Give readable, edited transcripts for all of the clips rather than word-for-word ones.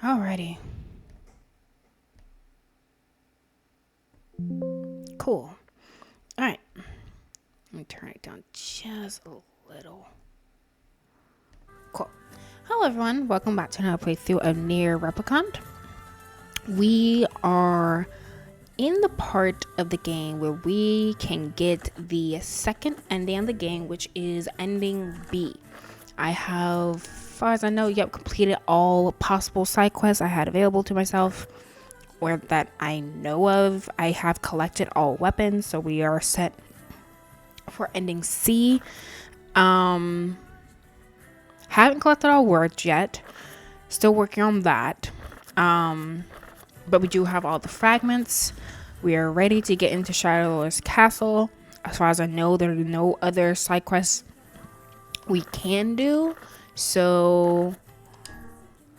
Alrighty. Cool. Alright. Let me turn it down just a little. Cool. Hello everyone. Welcome back to another playthrough of Nier Replicant. We are in the part of the game where we can get the second ending of the game, which is ending B. I have, as far as I know, completed all possible side quests I had available to myself, or that I know of. I have collected all weapons, so we are set for ending C. Haven't collected all words yet. Still working on that. But we do have all the fragments. We are ready to get into Shadowlord's castle. As far as I know, there are no other side quests we can do. So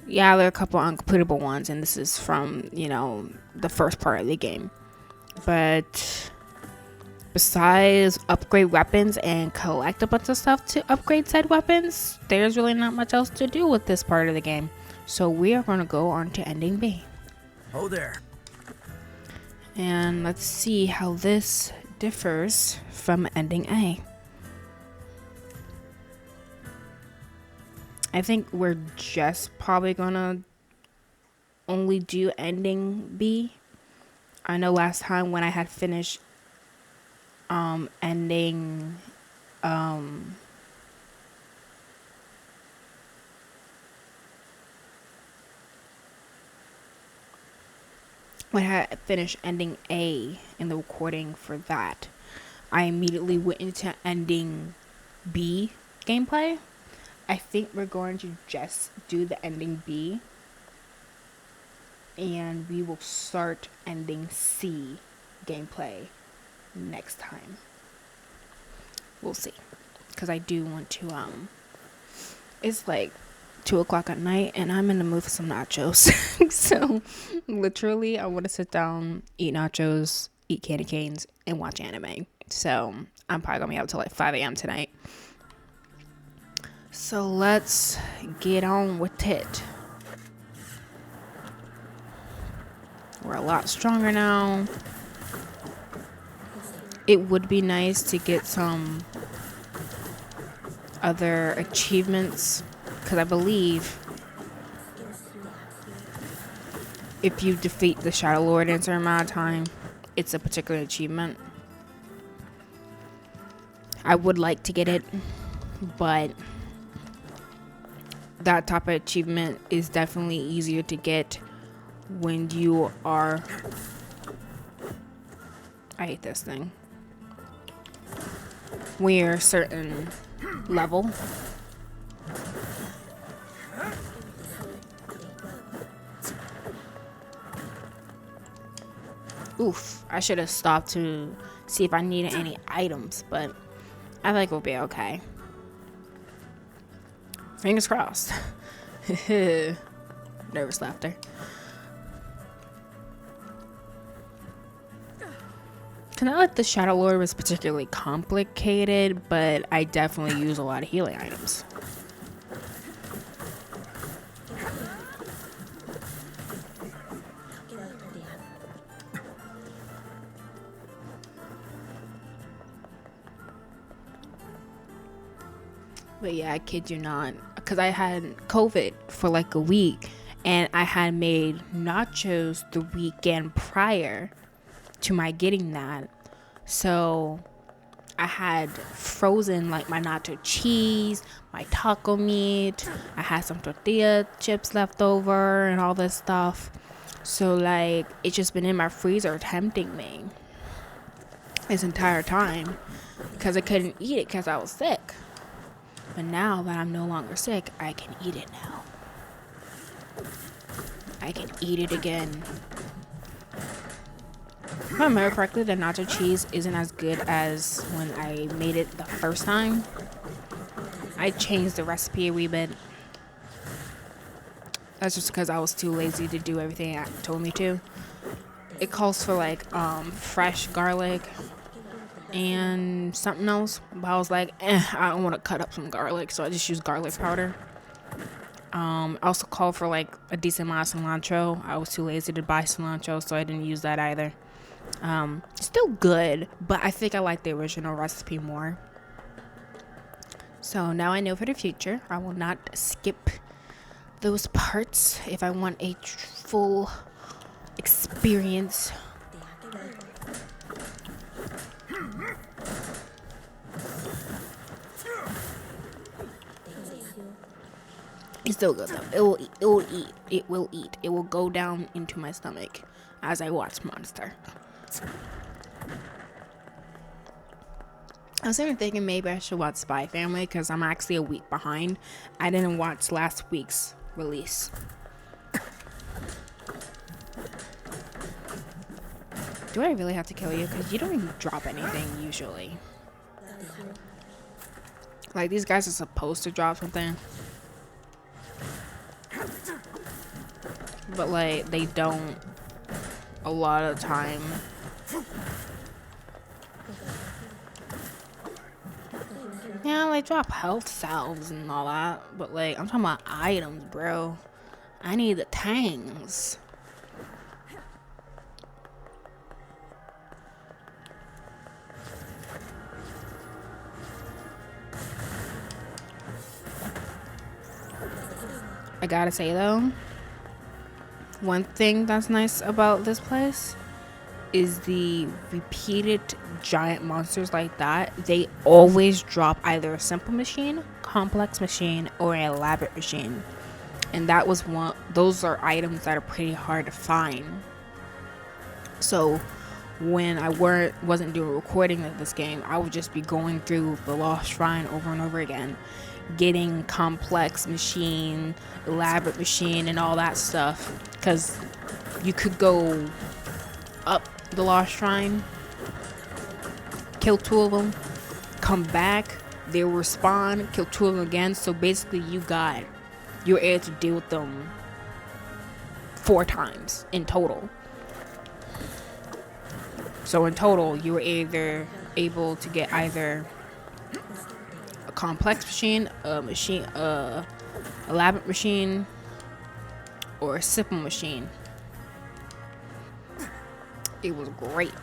yeah, there are a couple uncompletable ones, and this is from, the first part of the game. But besides upgrade weapons and collect a bunch of stuff to upgrade said weapons, there's really not much else to do with this part of the game. So we are going to go on to ending B. Oh there. And let's see how this differs from ending A. I think we're just probably gonna only do ending B. I know last time when I had finished ending when I had finished ending A in the recording for that, I immediately went into ending B gameplay. I think we're going to just do the ending B, and we will start ending C gameplay next time. We'll see, because I do want to it's like 2:00 at night and I'm in the mood for some nachos. So literally I want to sit down, eat nachos, eat candy canes, and watch anime. So I'm probably gonna be up till like 5 a.m. tonight. So let's get on with it. We're a lot stronger now. It would be nice to get some other achievements, because I believe if you defeat the shadowlord in a certain amount of time, it's a particular achievement. I would like to get it, but that type of achievement is definitely easier to get when you are, I hate this thing, when you're a certain level. Oof, I should have stopped to see if I needed any items, but I think we'll be okay. Fingers crossed. Nervous laughter. Not like the shadowlord was particularly complicated, but I definitely use a lot of healing items. But yeah, I kid you not, because I had COVID for like a week, and I had made nachos the weekend prior to my getting that. So I had frozen like my nacho cheese, my taco meat, I had some tortilla chips left over and all this stuff. So like it's just been in my freezer tempting me this entire time, because I couldn't eat it because I was sick. But now that I'm no longer sick, I can eat it now. I can eat it again. If I remember correctly, the nacho cheese isn't as good as when I made it the first time. I changed the recipe a wee bit. That's just because I was too lazy to do everything it told me to. It calls for like fresh garlic and something else, but I was like, I don't want to cut up some garlic, so I just use garlic powder. I also called for like a decent amount of cilantro. I was too lazy to buy cilantro, so I didn't use that either. Still good, but I think I like the original recipe more. So now I know for the future, I will not skip those parts if I want a full experience. It's still good though. It will eat. It will go down into my stomach as I watch Monster. I was even thinking maybe I should watch Spy Family because I'm actually a week behind. I didn't watch last week's release. Do I really have to kill you? Because you don't even drop anything usually. Like, these guys are supposed to drop something. But, like, they don't a lot of the time. Yeah, they drop health salves and all that. But, like, I'm talking about items, bro. I need the tangs. I gotta say though, one thing that's nice about this place is the repeated giant monsters like that. They always drop either a simple machine, complex machine, or an elaborate machine. And that was one, those are items that are pretty hard to find. So when I wasn't doing recording of this game, I would just be going through the Lost Shrine over and over again, getting complex machine, elaborate machine, and all that stuff, because you could go up the Lost Shrine, kill 2 of them, come back, they will respawn, kill 2 of them again. So basically you're able to deal with them 4 times in total. So in total you were either able to get either a complex machine, elaborate machine, or a simple machine. It was great.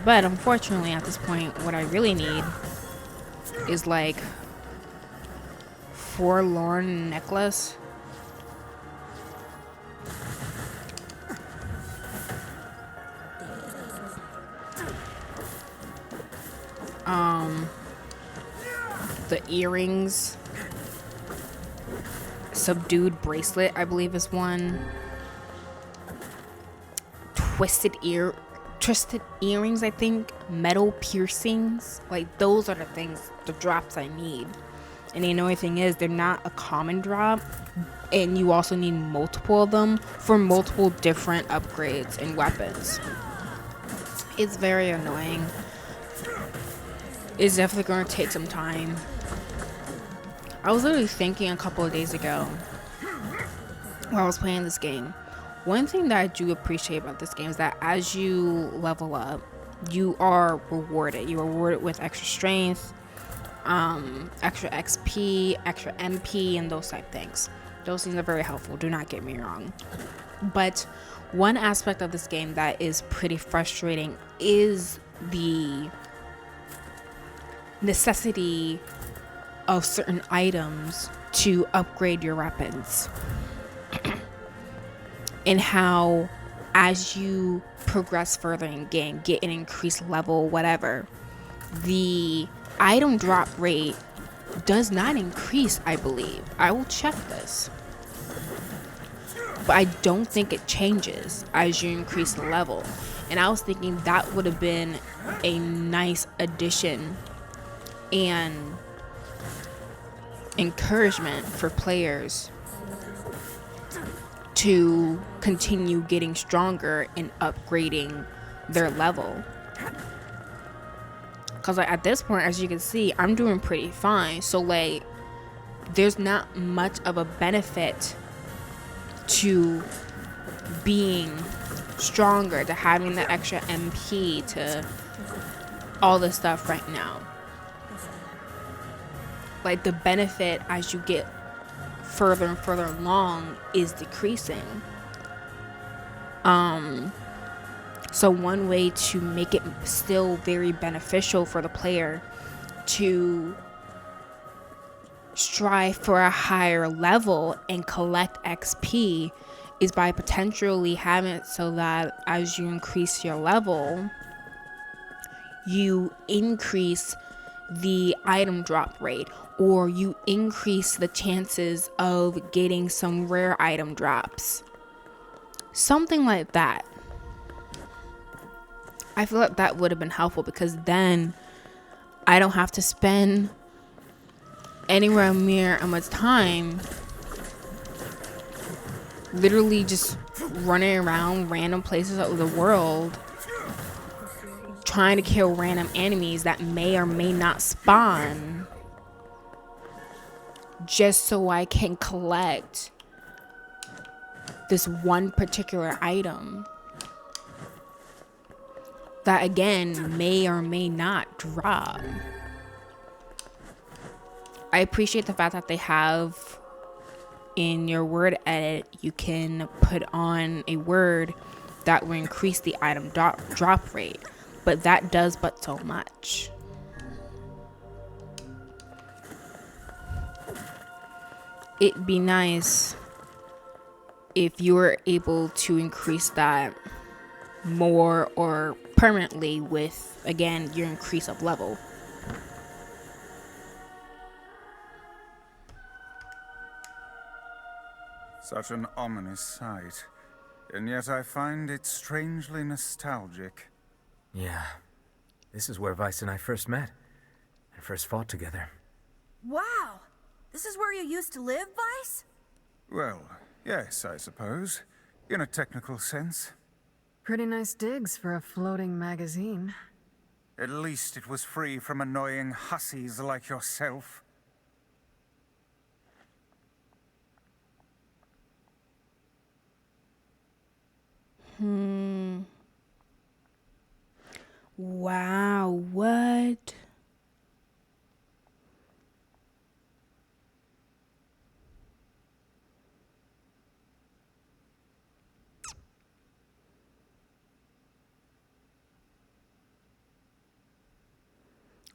But unfortunately at this point, what I really need is like forlorn necklace. The earrings, subdued bracelet, I believe is one. Twisted earrings, I think. Metal piercings. Like, those are the things, the drops I need. And the annoying thing is, they're not a common drop, and you also need multiple of them for multiple different upgrades and weapons. It's very annoying. It's definitely going to take some time. I was literally thinking a couple of days ago while I was playing this game, one thing that I do appreciate about this game is that as you level up, you are rewarded. You're rewarded with extra strength, extra XP, extra MP, and those type things. Those things are very helpful, do not get me wrong. But one aspect of this game that is pretty frustrating is the necessity of certain items to upgrade your weapons. And how as you progress further in game, get an increased level, whatever, the item drop rate does not increase, I believe. I will check this. But I don't think it changes as you increase the level. And I was thinking that would have been a nice addition and encouragement for players to continue getting stronger and upgrading their level. Because like, at this point, as you can see, I'm doing pretty fine. So like, there's not much of a benefit to being stronger, to having the extra MP, to all this stuff right now. Like, the benefit as you get further and further along is decreasing. So one way to make it still very beneficial for the player to strive for a higher level and collect XP is by potentially having it so that as you increase your level, you increase the item drop rate, or you increase the chances of getting some rare item drops. Something like that. I feel like that would have been helpful, because then I don't have to spend anywhere near how much time literally just running around random places of the world trying to kill random enemies that may or may not spawn just so I can collect this one particular item that, again, may or may not drop. I appreciate the fact that they have in your word edit, you can put on a word that will increase the item drop rate, but that does but so much. It'd be nice if you were able to increase that more or permanently with, again, your increase of level. Such an ominous sight, and yet I find it strangely nostalgic. Yeah, this is where Vice and I first met, and first fought together. Wow! This is where you used to live, Vice? Well, yes, I suppose, in a technical sense. Pretty nice digs for a floating magazine. At least it was free from annoying hussies like yourself. Wow, what?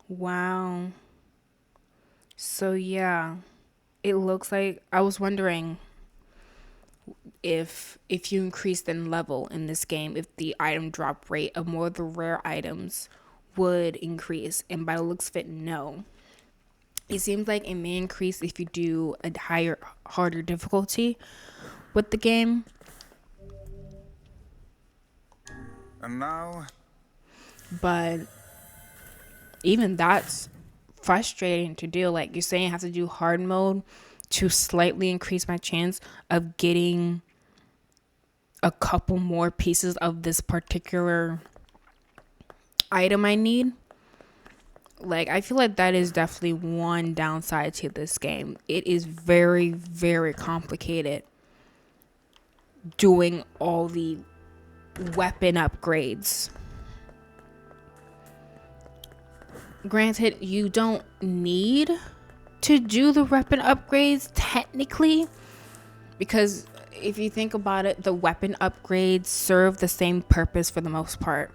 Wow. So yeah, it looks like, I was wondering if you increased in level in this game, if the item drop rate of more of the rare items would increase, and by the looks of it, no. It seems like it may increase if you do a harder difficulty with the game. And now, But even that's frustrating to do. Like you're saying, I have to do hard mode to slightly increase my chance of getting a couple more pieces of this particular item I need. Like, I feel like that is definitely one downside to this game. It is very, very complicated doing all the weapon upgrades. Granted, you don't need to do the weapon upgrades technically, because if you think about it, the weapon upgrades serve the same purpose for the most part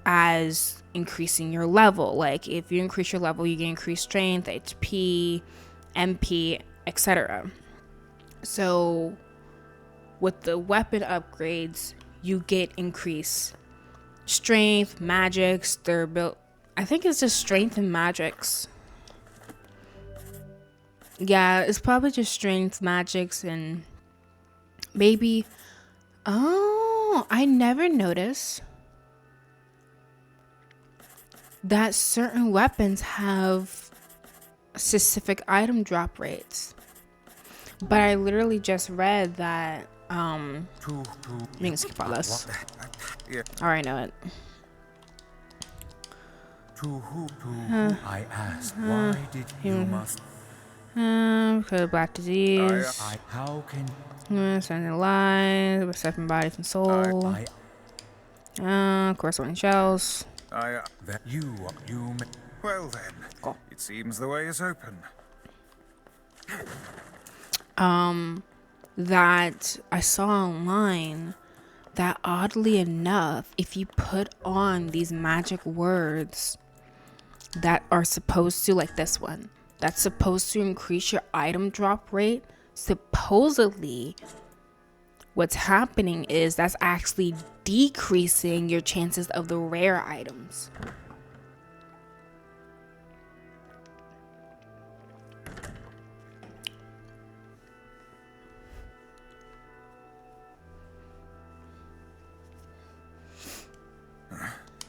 as increasing your level. Like if you increase your level, you get increased strength, HP, MP, etc. So with the weapon upgrades, you get increased strength, magics, durability. I think it's just strength and magics. Yeah, it's probably just strength, magics, and maybe... Oh, I never noticed that certain weapons have specific item drop rates. But I literally just read that... I'm gonna skip all this. yeah. I already know it. I asked, why did you must... Because of black disease. How can... Sending lies, with seven bodies and soul. Corresponding shells. That you... Well then, Cool. it seems the way is open. that I saw online that oddly enough, if you put on these magic words that are supposed to, like this one, that's supposed to increase your item drop rate, supposedly what's happening is that's actually decreasing your chances of the rare items.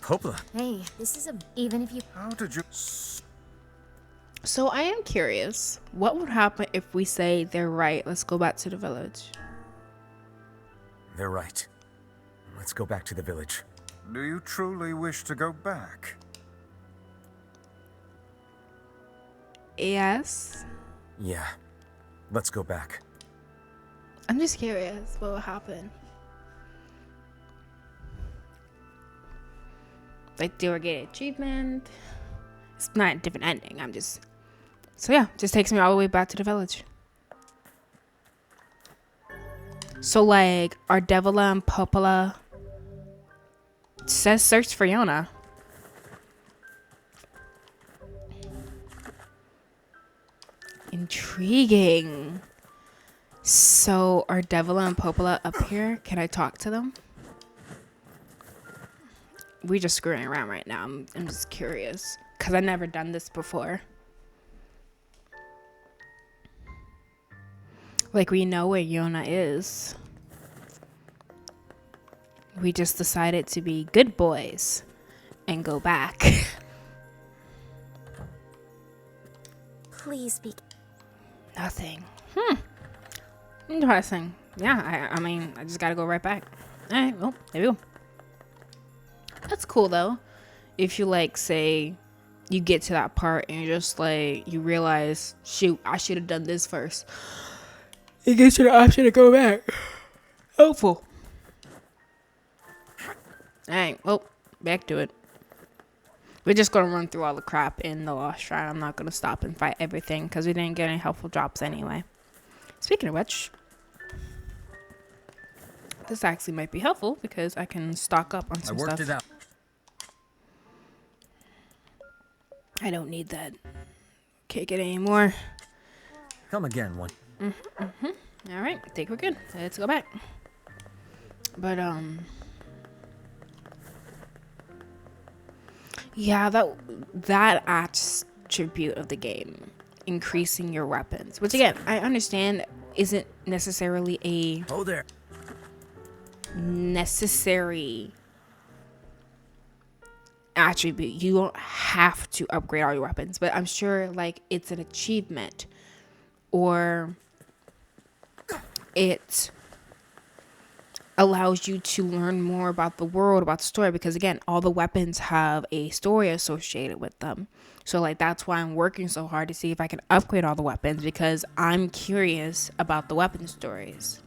Hopla. Hey, this is even if you. How did you... So I am curious, what would happen if we say they're right? Let's go back to the village. They're right. Let's go back to the village. Do you truly wish to go back? Yes. Yeah. Let's go back. I'm just curious what will happen. Like, do I get an achievement? It's not a different ending. I'm just... So yeah, just takes me all the way back to the village. So like, Ardevila and Popola says search for Yona. Intriguing. So are Ardevila and Popola up here? Can I talk to them? We just screwing around right now. I'm just curious because I've never done this before. Like, we know where Yona is. We just decided to be good boys and go back. Please be. Nothing. Interesting. Yeah, I mean, I just gotta go right back. Alright, well, there we go. That's cool, though. If you, like, say, you get to that part and you're just, like, you realize, shoot, I should have done this first. It gives you the option to go back. Helpful. Alright, well, back to it. We're just gonna run through all the crap in the Lost Shrine. I'm not gonna stop and fight everything because we didn't get any helpful drops anyway. Speaking of which, this actually might be helpful because I can stock up on some stuff. I worked it out. I don't need that. Can't get any more. Come again, one. All right, I think we're good. Let's go back. But yeah, that attribute of the game, increasing your weapons, which again I understand isn't necessarily a Oh there. necessary attribute. You don't have to upgrade all your weapons, but I'm sure like it's an achievement, or it allows you to learn more about the world, about the story, because again, all the weapons have a story associated with them. So like that's why I'm working so hard to see if I can upgrade all the weapons, because I'm curious about the weapon stories.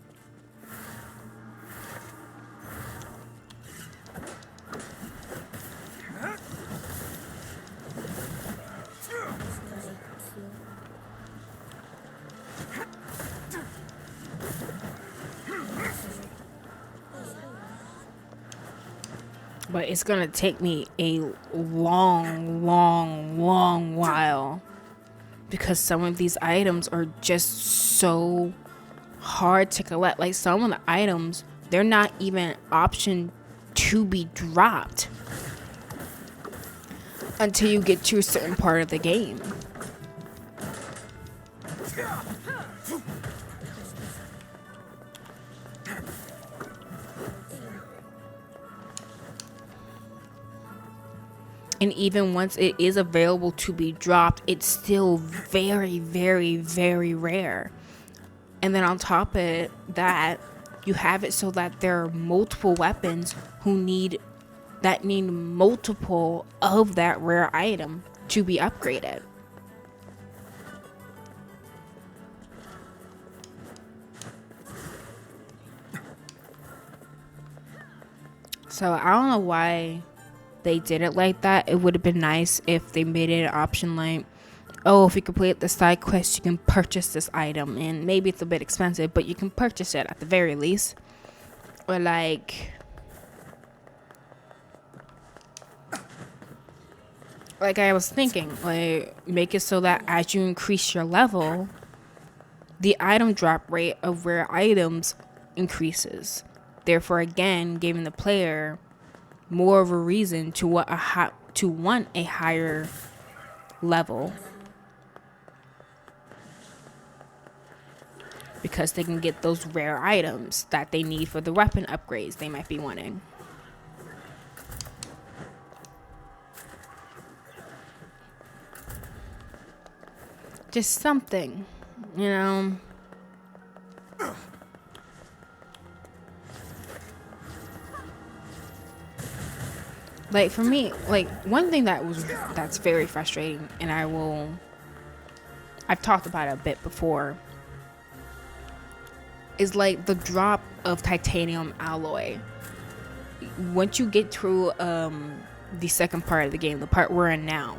But it's gonna take me a long while, because some of these items are just so hard to collect. Like some of the items, they're not even option to be dropped until you get to a certain part of the game. And even once it is available to be dropped, it's still very rare. And then on top of that, you have it so that there are multiple weapons need multiple of that rare item to be upgraded. So I don't know why they did it like that. It would have been nice if they made it an option like, oh, if you complete the side quest, you can purchase this item, and maybe it's a bit expensive, but you can purchase it at the very least. Or like I was thinking, like, make it so that as you increase your level, the item drop rate of rare items increases. Therefore, again, giving the player more of a reason to want a higher level, because they can get those rare items that they need for the weapon upgrades they might be wanting. Just something, you know. Like for me, like one thing that's very frustrating, and I've talked about it a bit before, is like the drop of titanium alloy. Once you get through the second part of the game, the part we're in now,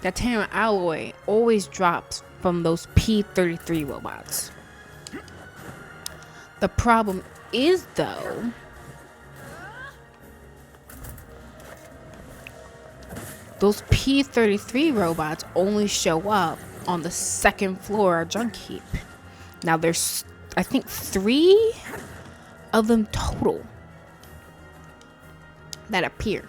titanium alloy always drops from those P-33 robots. The problem is, though, those P-33 robots only show up on the second floor of Junk Heap. Now there's, I think, 3 of them total that appear.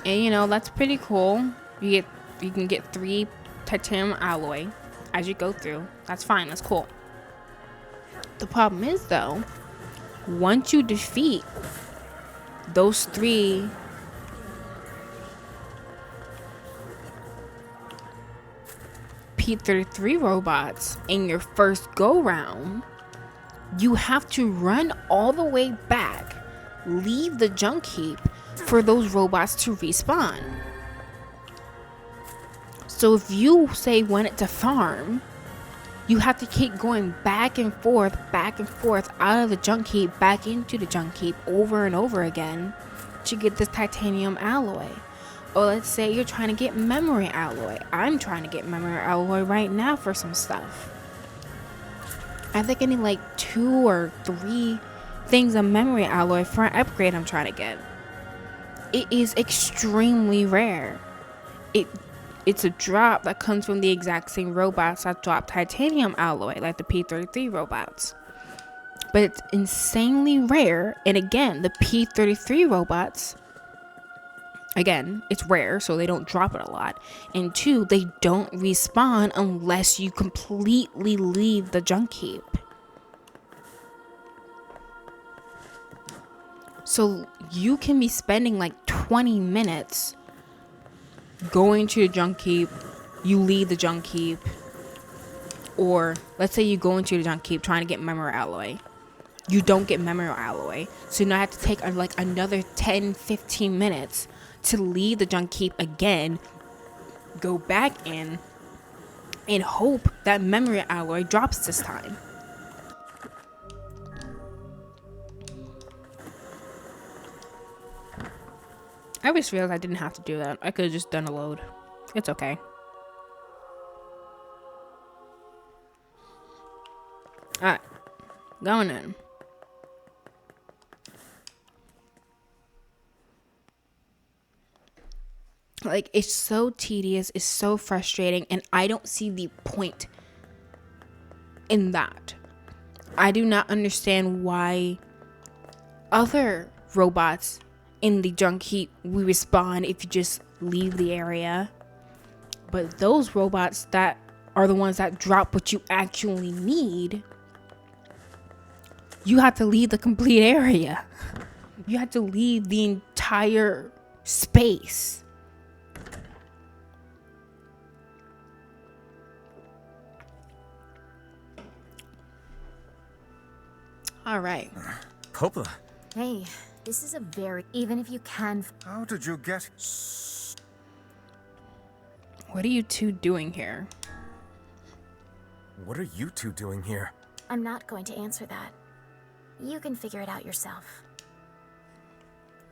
And you know, that's pretty cool. You can get 3 titanium alloy as you go through. That's fine, that's cool. The problem is, though, once you defeat those 3 P-33 robots in your first go round, you have to run all the way back, leave the junk heap for those robots to respawn. So if you say wanted to farm, you have to keep going back and forth out of the junk heap back into the junk heap over and over again to get this titanium alloy. Or let's say you're trying to get memory alloy. I'm trying to get memory alloy right now for some stuff. I think I need like 2 or 3 things of memory alloy for an upgrade I'm trying to get. It is extremely rare. It's a drop that comes from the exact same robots that drop titanium alloy, like the P-33 robots. But it's insanely rare. And again, the P-33 robots, again, it's rare, so they don't drop it a lot. And 2, they don't respawn unless you completely leave the junk heap. So you can be spending like 20 minutes going to the junk heap, you leave the junk heap, or let's say you go into the junk heap trying to get memory alloy. You don't get memory alloy, so now I have to take like another 10-15 minutes to leave the junk heap again, go back in, and hope that memory alloy drops this time. I just realized I didn't have to do that. I could have just done a load. It's okay. Alright. Going in. Like, it's so tedious. It's so frustrating. And I don't see the point in that. I do not understand why other robots in the junk heap we respawn if you just leave the area, but those robots that are the ones that drop what you actually need, you have to leave the complete area. You have to leave the entire space. All right. Coppola. Hey, this is a very... Even if you can... How did you get... What are you two doing here? What are you two doing here? I'm not going to answer that. You can figure it out yourself.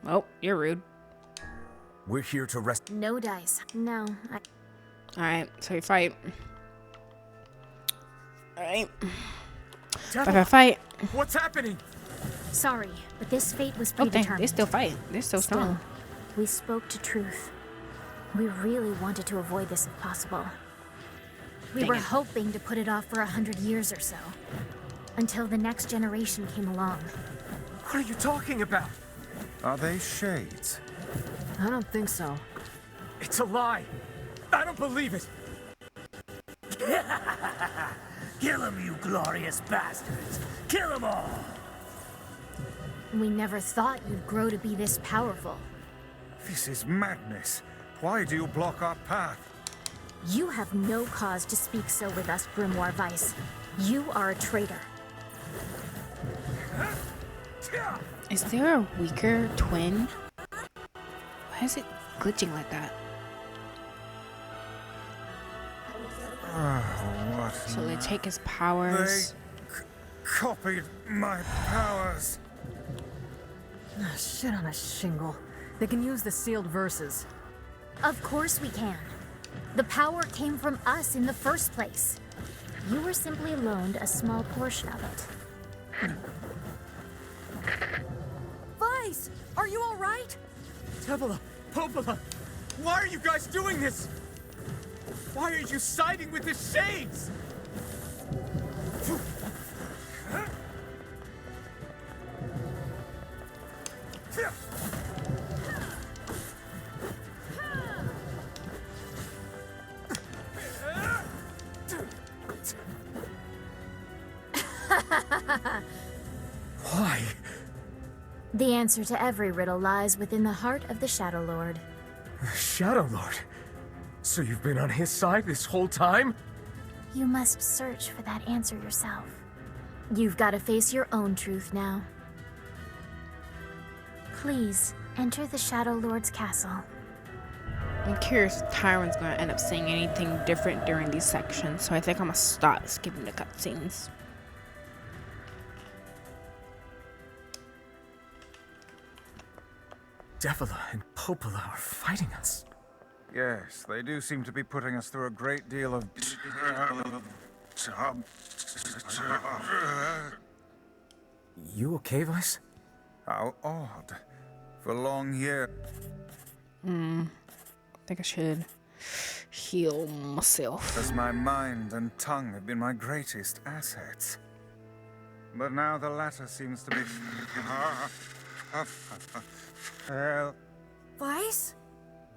Oh, you're rude. We're here to rest. No dice. No, Alright, so we fight. Alright. Devil, Fight. what's happening? Sorry, but this fate was Oh, they predetermined. still fight. They're still strong. We spoke to truth. We really wanted to avoid this if possible. We Dang were it. hoping to put it off for 100 years or so. Until the next generation came along. What are you talking about? Are they shades? I don't think so. It's a lie. I don't believe it. Kill him, you glorious bastards! Kill them all! We never thought you'd grow to be this powerful. This is madness. Why do you block our path? You have no cause to speak so with us, Grimoire Weiss. You are a traitor. Is there a weaker twin? Why is it glitching like that? What? So they take his They powers. copied my powers. Ah, shit on a shingle. They can use the sealed verses. Of course we can. The power came from us in the first place. You were simply loaned a small portion of it. Vice, are you all right? Tevila, Popola, why are you guys doing this? Why are you siding with the shades? Why? The answer to every riddle lies within the heart of the shadowlord. Shadowlord? So you've been on his side this whole time? You must search for that answer yourself. You've got to face your own truth now. Please, enter the shadowlord's castle. I'm curious if Tyron's gonna end up saying anything different during these sections, so I think I'm gonna stop skipping the cutscenes. Devila and Popola are fighting us. Yes, they do seem to be putting us through a great deal of... You okay, Vice? How odd. For long years... I think I should heal myself. as my mind and tongue have been my greatest assets. But now the latter seems to be... Well, Vice?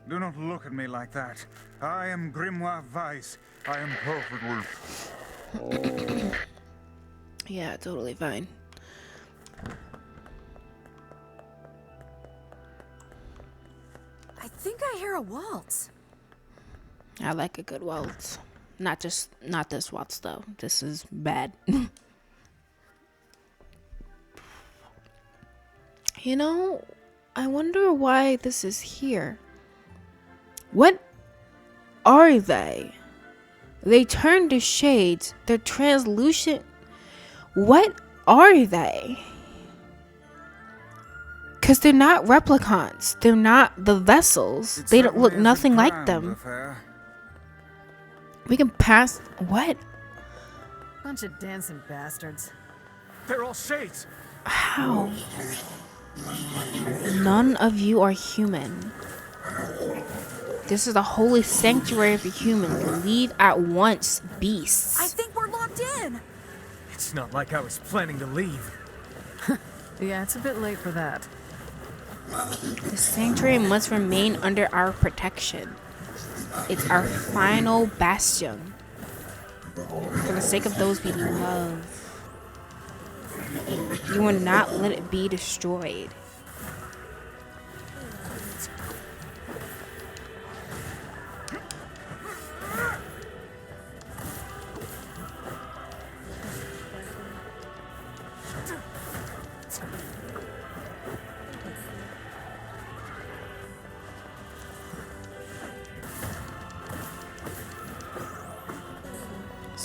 do not look at me like that. I am Grimoire Weiss. I am perfectly... Yeah, totally fine. I think I hear a waltz. I like a good waltz. Not this waltz though. This is bad. You know, I wonder why this is here. What are they? They turn to shades. They're translucent. What are they? Because they're not replicants. They're not the vessels. It They don't look certainly is a nothing like grand them. affair. We can pass. What? Bunch of dancing bastards. They're all shades. How? None of you are human. This is a holy sanctuary for humans. Leave at once, beasts. I think we're locked in. It's not like I was planning to leave. Yeah, it's a bit late for that. The sanctuary must remain under our protection. It's our final bastion. For the sake of those we love. You will not let it be destroyed.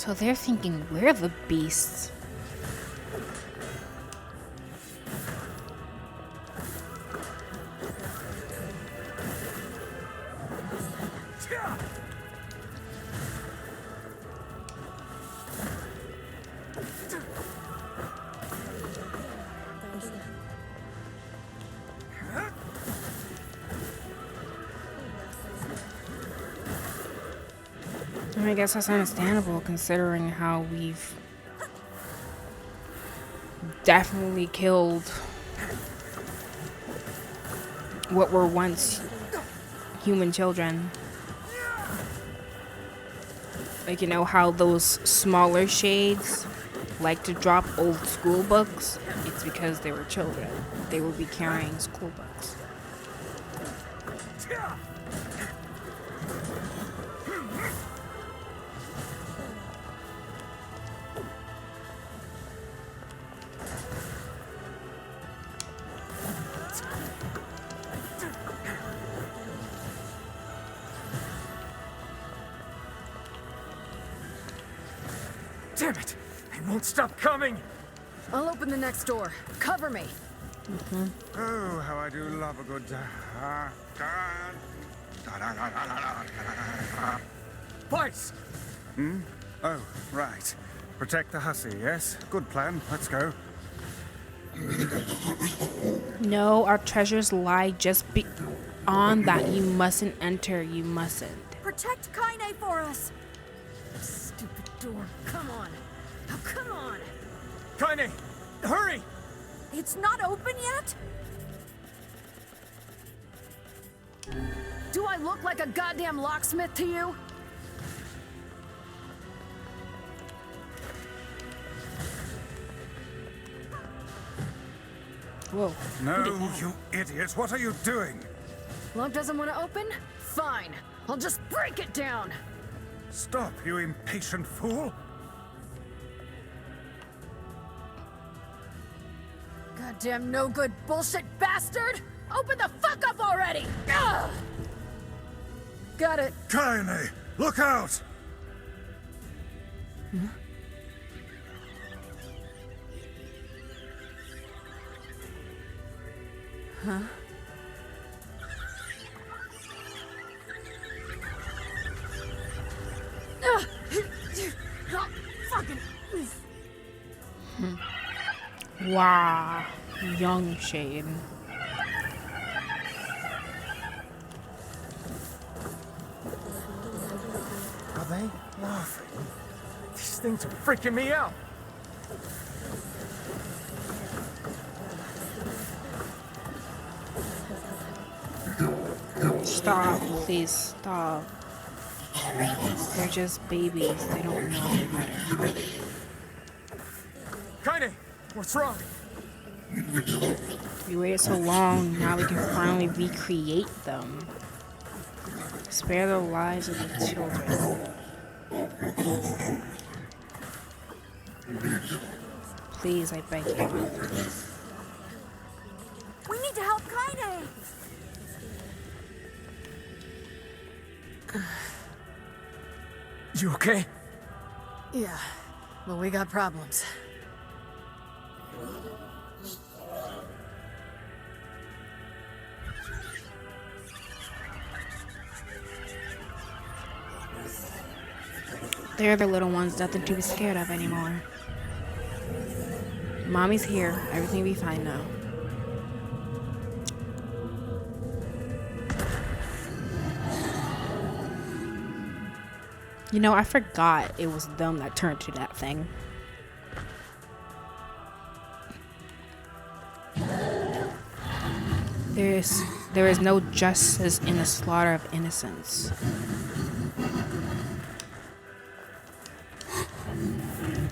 So they're thinking we're the beasts. I guess that's understandable considering how we've definitely killed what were once human children. Like, you know how those smaller shades like to drop old school books? It's because they were children. They would be carrying school books. Damn it! They won't stop coming! I'll open the next door. Cover me. Oh, how I do love a good... Vice! Oh, right. Protect the hussy, yes? Good plan. Let's go. No, our treasures lie just beyond that. You mustn't enter. You mustn't. Protect Kaine for us. Stupid door. Come on. Oh, come on. Kaine! Hurry! It's not open yet? Do I look like a goddamn locksmith to you? Whoa. No, you idiots. What are you doing? Lock doesn't want to open? Fine. I'll just break it down. Stop, you impatient fool. Goddamn no good bullshit bastard! Open the fuck up already! Ugh! Got it. Kaine, look out! Huh? Fucking. Wow. Young Shade. Are they laughing? These things are freaking me out! Stop, please stop. They're just babies. They don't know better. Kaine! What's wrong? We waited so long, now we can finally recreate them. Spare the lives of the children. Please, I beg you. We need to help Kaine. You okay? Yeah. Well, we got problems. They're the little ones, nothing to be scared of anymore. Mommy's here. Everything will be fine now. You know, I forgot it was them that turned to that thing. There is no justice in the slaughter of innocents.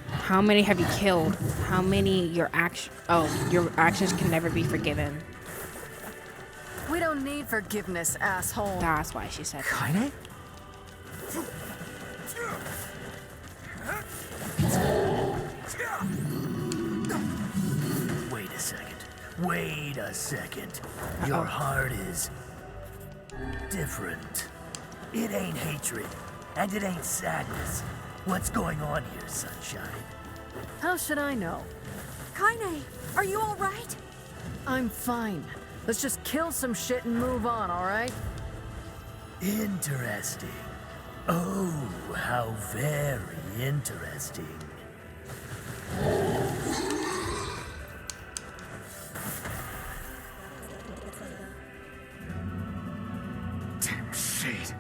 How many have you killed? How many your actions can never be forgiven. We don't need forgiveness, asshole. That's why she said that. Kaine? Wait a second. Wait a second. Your heart is different. It ain't hatred, and it ain't sadness. What's going on here, Sunshine? How should I know? Kaine, are you all right? I'm fine. Let's just kill some shit and move on, alright? Interesting. Oh, how very interesting. Damn shade.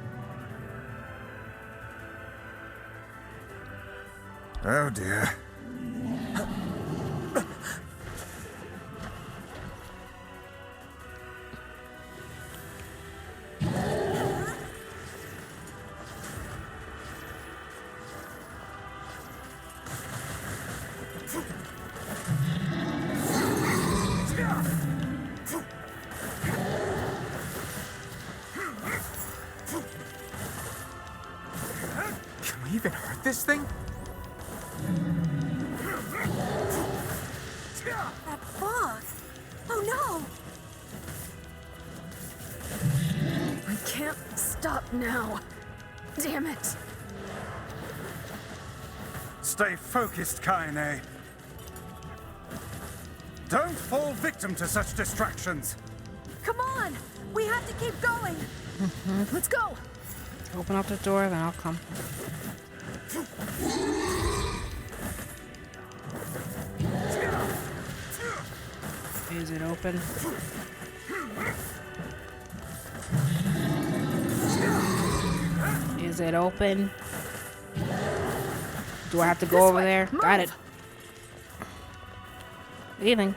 Oh dear. Can we even hurt this thing? That fog. Oh no! I can't stop now. Damn it. Stay focused, Kaine. Don't fall victim to such distractions. Come on! We have to keep going! Let's go. Open up the door, then I'll come. Is it open? Is it open? Do I have to go This over way. there? Move. Got it. Leaving.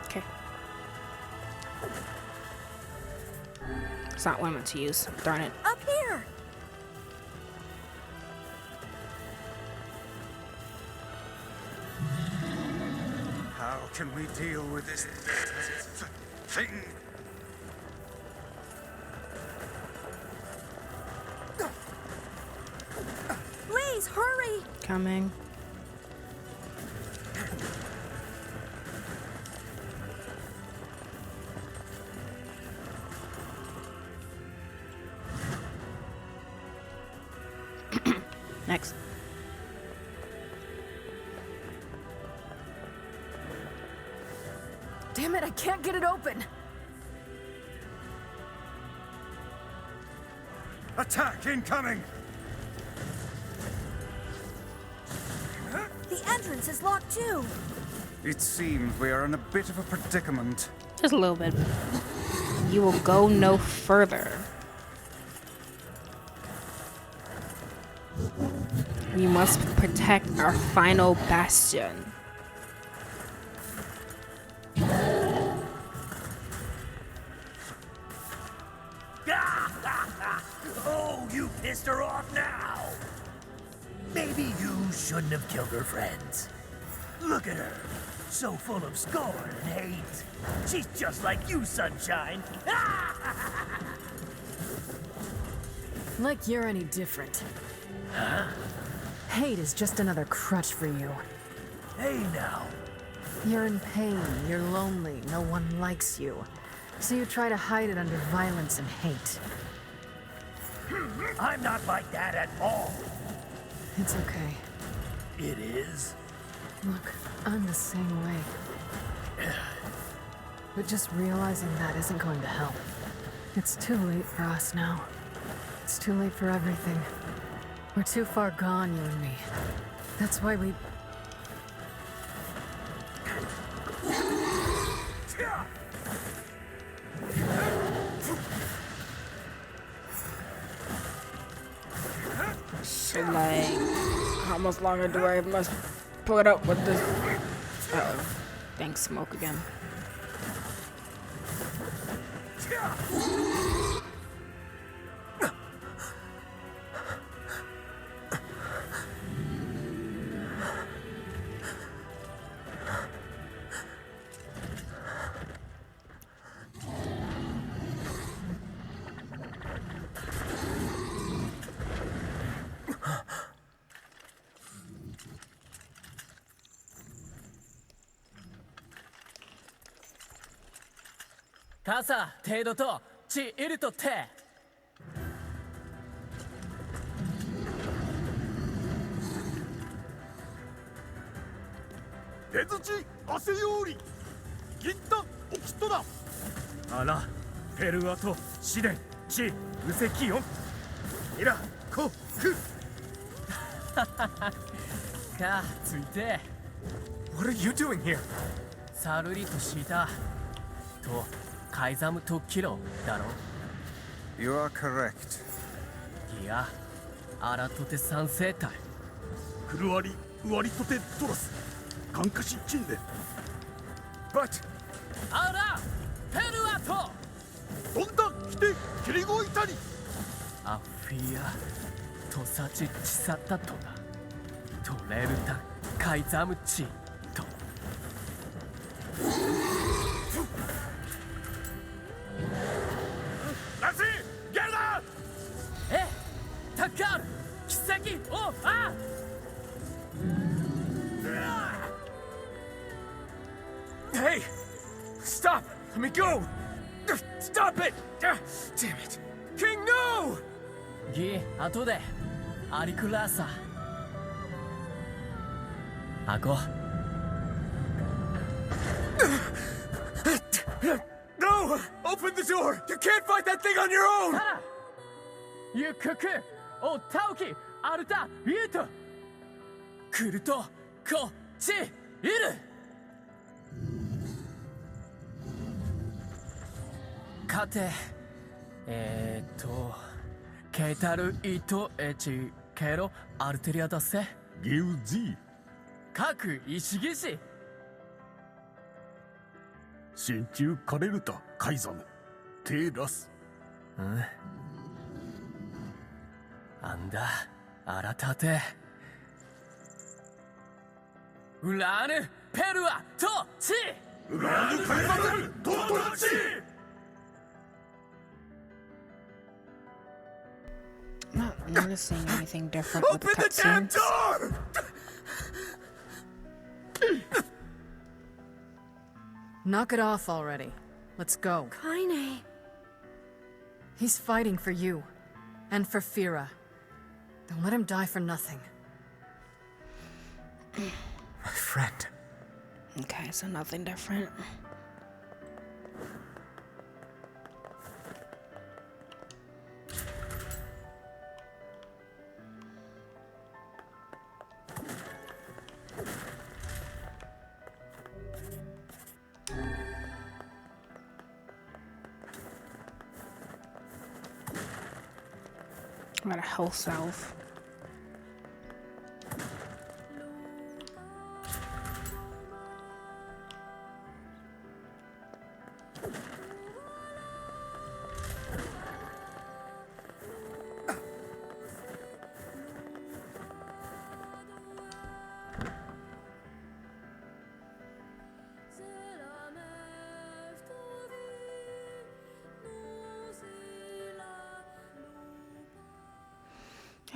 Okay. It's not what I meant to use. Darn it. Up here! How can we deal with this thing? Please, hurry! Coming. Next. Damn it, I can't get it open. Attack incoming! The entrance is locked too! It seems we are in a bit of a predicament. Just a little bit. You will go no further. We must protect our final bastion. Oh, you pissed her off now. Maybe you shouldn't have killed her friends. Look at her, so full of scorn and hate. She's just like you, Sunshine. Like you're any different. Hate is just another crutch for you. Hey now, You're in pain, you're lonely, no one likes you. So you try to hide it under violence and hate. I'm not like that at all. It's okay. It is. Look, I'm the same way. But just realizing that isn't going to help. It's too late for us now. It's too late for everything. We're too far gone, you and me. That's why we... So like, how much longer do I must put up with this? Uh-oh. Thanks, smoke again. 傘程度と地いるとって出槌汗より銀太おきっとだあらペルアと試練地無責音イラコクかついて What are you doing here? サルリとしたとカイザムとキロだろ You are correct. いやアラトテ三世帯クルワリウワリトテトラスカンカシチンデ But あらペルアとどんだ来てキリゴイタリアフィアトサチチサタトがトレルタカイザムチとラスギャルだえタッカール奇跡おあ Hey! Stop! Let me go! Stop it! Damn it! King, no! ギ後でアリクラーサアゴ No! Open the door! You can't fight that thing on your own! タラユククおタオキアルタユートクルトコチイルカテケタルイトエチケロアルテリアだせギウジー各石技師真鍮カレルタカイザムテラスうんあんだあらたてウラーヌペルアとチウラーヌカイザムトトラチ I'm not noticing anything different with the Open the damn cutscenes. door! Knock it off already. Let's go. Kaine. He's fighting for you. And for Fira. Don't let him die for nothing. My friend. Okay, so nothing different. I'm at a health salve.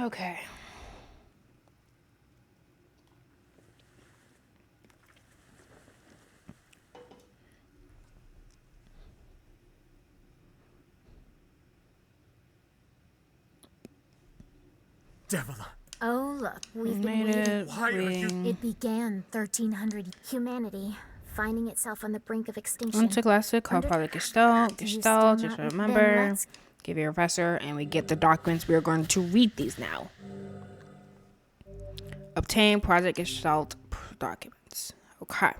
Okay. Devil. Oh, look, we've been Made waiting. it. Why are you- Waiting. It began 1300. Humanity finding itself on the brink of extinction. Classic, call Under- Project Gestalt. Do you Gestalt, still just not- then remember. let's- Give your professor, and we get the documents. We are going to read these now. Obtain Project Gestalt documents. Okay.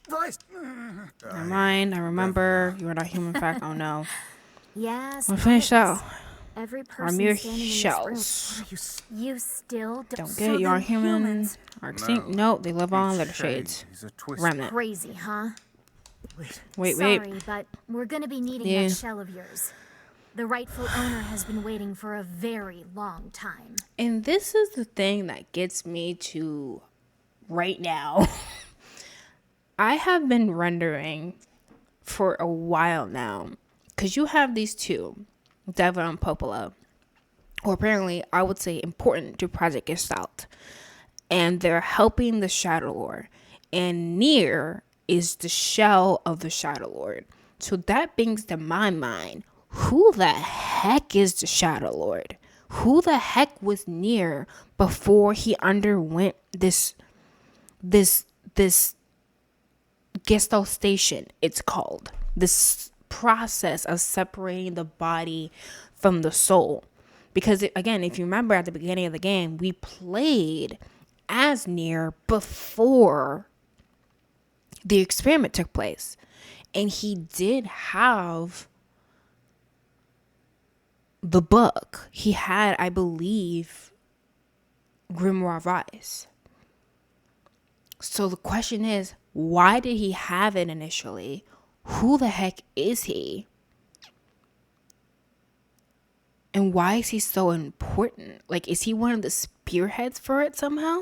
Vice. Never mind. I remember. You are not human fact. Oh no. Yes. We'll finish yes. out. Every Our person mere standing in this shells. room, you still Don't so get it. You are then human. humans. Are extinct. No, they live on. Each Letter shade shades. is a twist. Remnant. Crazy, huh? Wait, Sorry, wait. but we're gonna be needing Yeah. that shell of yours. The rightful owner has been waiting for a very long time. And this is the thing that gets me to right now. I have been rendering for a while now because you have these two, Devil and Popola, who apparently I would say important to Project Gestalt, and they're helping the shadowlord. And Nier is the shell of the shadowlord. So that brings to my mind, who the heck is the shadowlord? Who the heck was Nier before he underwent this gestalt station, it's called, this process of separating the body from the soul? Because again, if you remember at the beginning of the game, we played as Nier before the experiment took place, and he did have the book. He had, I believe, Grimoire Rise. So the question is, why did he have it initially? Who the heck is he? And why is he so important? Like, is he one of the spearheads for it somehow?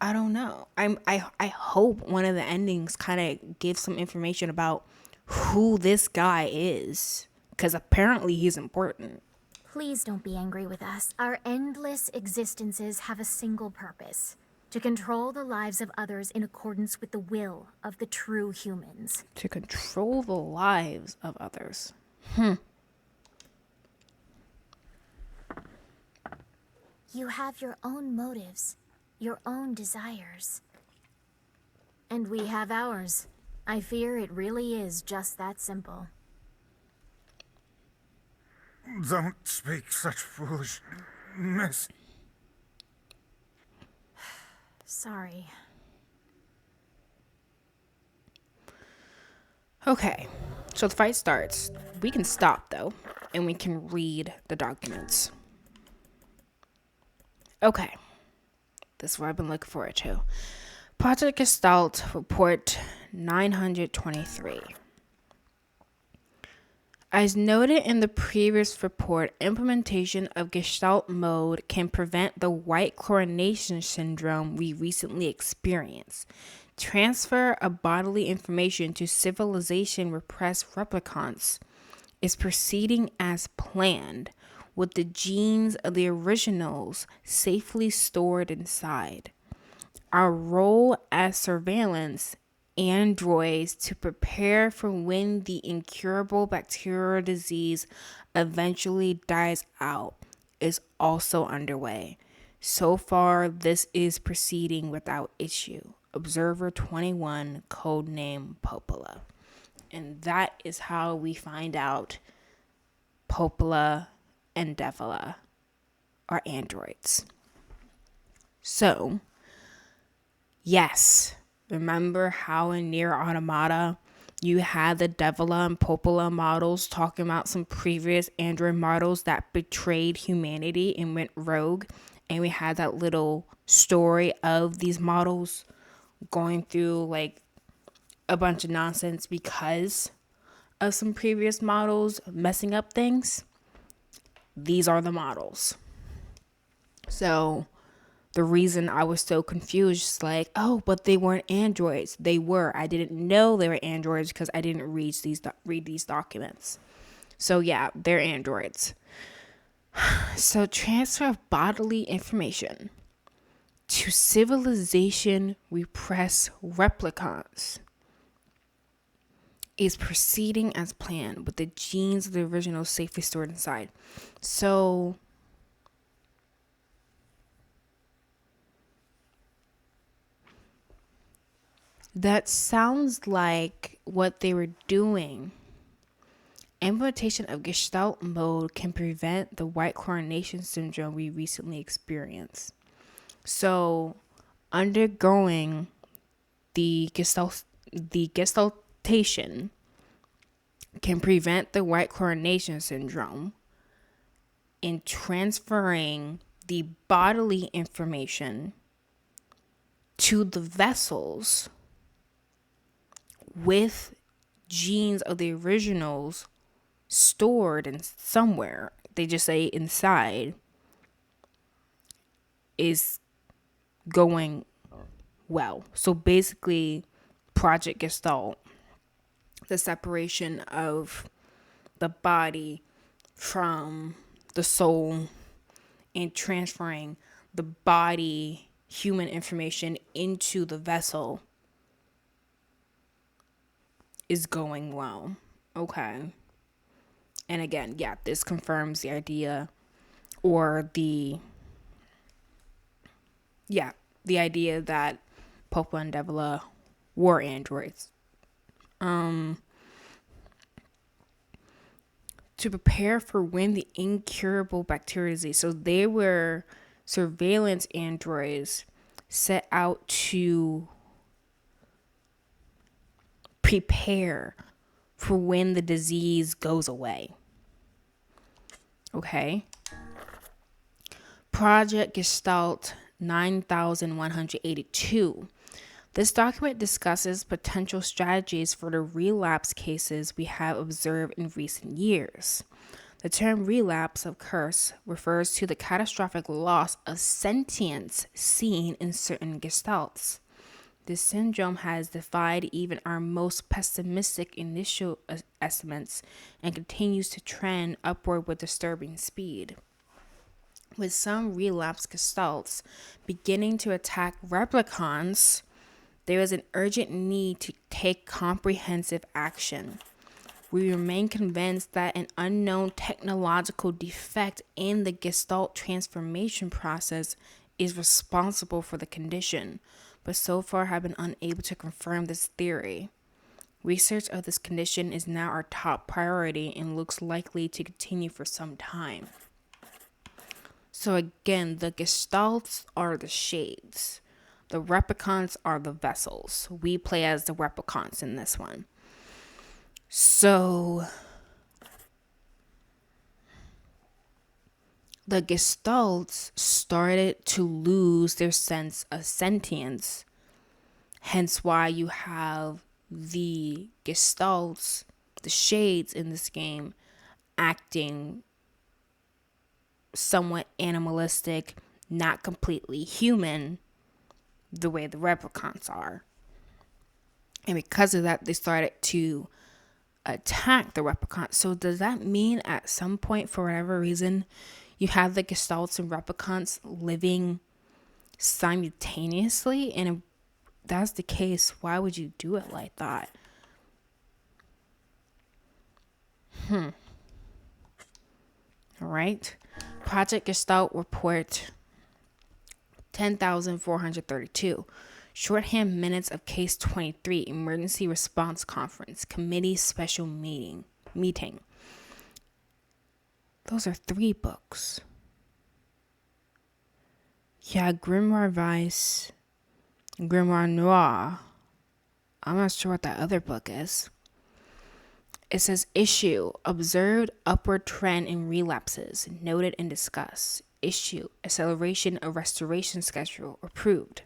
I don't know. I hope one of the endings kind of gives some information about who this guy is, because apparently he's important. Please don't be angry with us. Our endless existences have a single purpose: to control the lives of others in accordance with the will of the true humans. To control the lives of others. You have your own motives, your own desires. And we have ours. I fear it really is just that simple. Don't speak such foolishness. Sorry. Okay, so the fight starts. We can stop though, and we can read the documents. Okay, this is what I've been looking forward to. Project Gestalt Report 923. As noted in the previous report, implementation of Gestalt mode can prevent the white chlorination syndrome we recently experienced. Transfer of bodily information to civilization repressed replicants is proceeding as planned, with the genes of the originals safely stored inside. Our role as surveillance androids to prepare for when the incurable bacterial disease eventually dies out is also underway. So far, this is proceeding without issue. Observer 21, codename Popola. And that is how we find out Popola and Devila are androids. So, yes, remember how in Nier Automata you had the Devila and Popola models talking about some previous android models that betrayed humanity and went rogue? And we had that little story of these models going through like a bunch of nonsense because of some previous models messing up things. These are the models. So the reason I was so confused is like, oh, but they weren't androids. They were. I didn't know they were androids because I didn't read these documents. So yeah, they're androids. So transfer of bodily information to civilization repress replicants is proceeding as planned, with the genes of the original safely stored inside. So that sounds like what they were doing. Implementation of Gestalt mode can prevent the white chlorination syndrome we recently experienced. So, undergoing the gestaltation can prevent the white chlorination syndrome in transferring the bodily information to the vessels with genes of the originals stored in somewhere. They just say inside is going well. So basically, Project Gestalt, the separation of the body from the soul and transferring the body human information into the vessel is going well. Okay. And again, yeah, this confirms the idea or the idea that Popa and Devila were androids. To prepare for when the incurable bacterial disease. So they were surveillance androids set out to prepare for when the disease goes away. Okay. Project Gestalt 9182. This document discusses potential strategies for the relapse cases we have observed in recent years. The term relapse, of course, refers to the catastrophic loss of sentience seen in certain gestalts. This syndrome has defied even our most pessimistic initial estimates and continues to trend upward with disturbing speed. With some relapse gestalts beginning to attack replicants, there is an urgent need to take comprehensive action. We remain convinced that an unknown technological defect in the gestalt transformation process is responsible for the condition, but so far have been unable to confirm this theory. Research of this condition is now our top priority and looks likely to continue for some time. So again, the gestalts are the shades. The replicants are the vessels. We play as the replicants in this one. So the gestalts started to lose their sense of sentience. Hence why you have the gestalts, the shades in this game, acting somewhat animalistic, not completely human, the way the replicants are. And because of that, they started to attack the replicants. So does that mean at some point, for whatever reason, you have the gestalts and replicants living simultaneously? And if that's the case, why would you do it like that? All right. Project Gestalt Report 10,432. Shorthand minutes of Case 23, Emergency Response Conference, Committee Special Meeting. Those are 3 books. Yeah, Grimoire Vice, Grimoire Noir. I'm not sure what that other book is. It says issue, observed upward trend in relapses, noted and discussed. Issue, acceleration of restoration schedule, approved.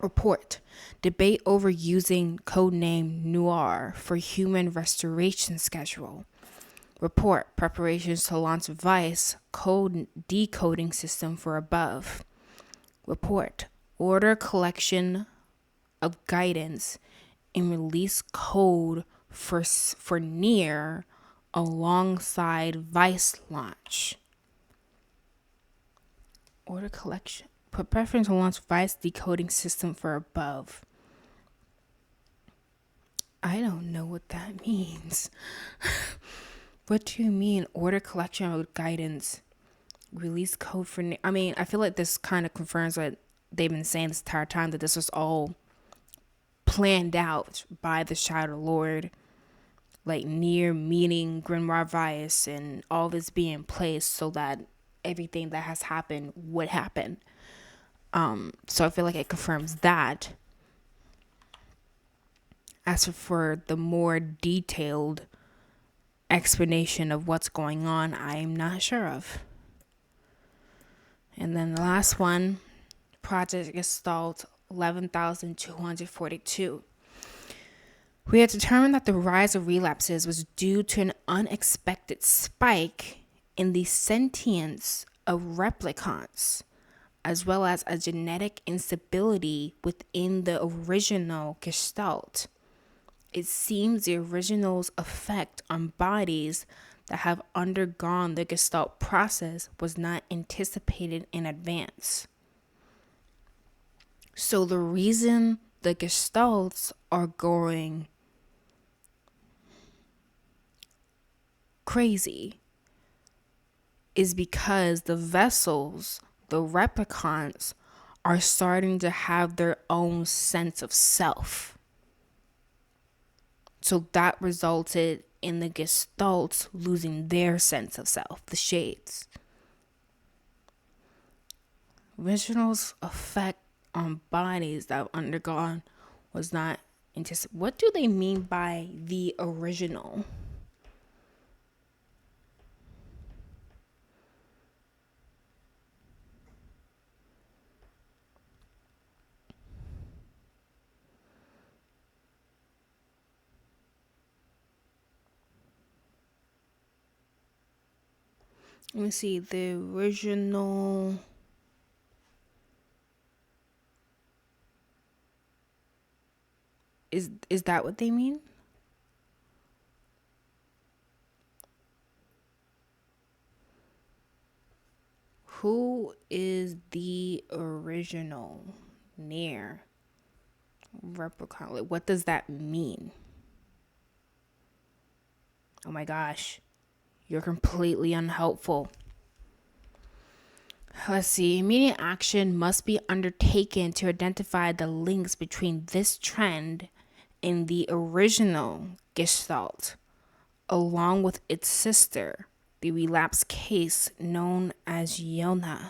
Report, debate over using codename Noir for human restoration schedule. Report, preparations to launch Vice code decoding system for above. Report, order collection of guidance and release code for Nier alongside Vice launch. Order collection. Put preference to launch Vice decoding system for above. I don't know what that means. What do you mean order collection of guidance? Release code for Nier? I mean, I feel like this kind of confirms what they've been saying this entire time, that this was all planned out by the shadowlord. Like Nier meeting Grimoire Vice and all this being placed so that everything that has happened would happen. So I feel like it confirms that. As for the more detailed explanation of what's going on, I'm not sure of. And then the last one, Project Gestalt 11,242. We had determined that the rise of relapses was due to an unexpected spike in the sentience of replicants, as well as a genetic instability within the original Gestalt. It seems the original's effect on bodies that have undergone the Gestalt process was not anticipated in advance. So the reason the Gestalts are going crazy is because the vessels, the replicants, are starting to have their own sense of self. So that resulted in the Gestalts losing their sense of self, the shades. Original's effect on bodies that have undergone was not anticipated. What do they mean by the original? Let me see. The original. Is that what they mean? Who is the original Nier replicant? Like, what does that mean? Oh my gosh. You're completely unhelpful. Let's see. Immediate action must be undertaken to identify the links between this trend and the original Gestalt, along with its sister, the relapse case known as Yona.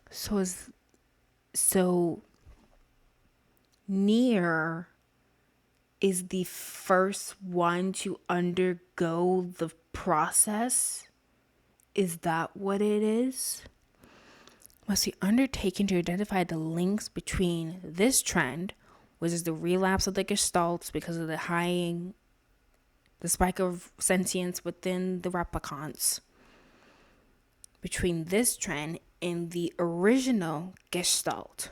So Nier is the first one to undergo the process. Is that what it is? Must be undertaken to identify the links between this trend, which is the relapse of the Gestalts because of the spike of sentience within the replicants, between this trend and the original Gestalt.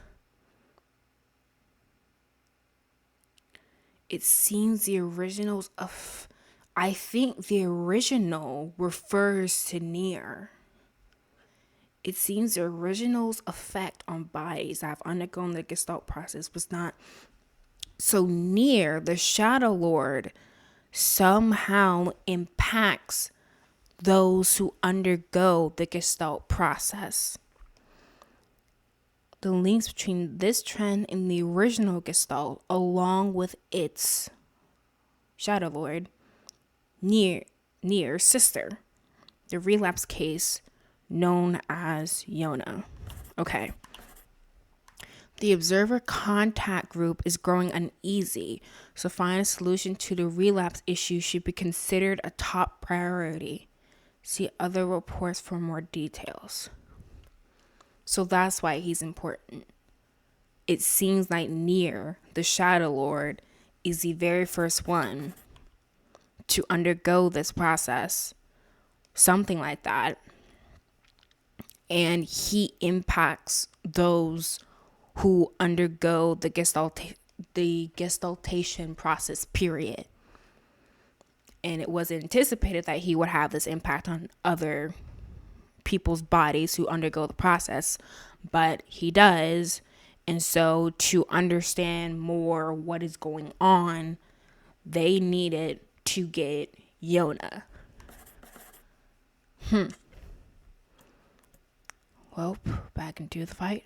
It seems the originals of... I think the original refers to Nier. It seems the original's effect on bodies that have undergone the Gestalt process was not... So Nier, the shadowlord, somehow impacts those who undergo the Gestalt process. The links between this trend and the original Gestalt, along with its shadowlord, Nier's sister, the relapse case known as Yona. Okay. The observer contact group is growing uneasy, so finding a solution to the relapse issue should be considered a top priority. See other reports for more details. So that's why he's important. It seems like Nier, the shadowlord, is the very first one to undergo this process. Something like that. And he impacts those who undergo the gestaltation process, period. And it was anticipated that he would have this impact on other people's bodies who undergo the process, but he does. And so to understand more what is going on, they needed to get Yona. Well, back into the fight.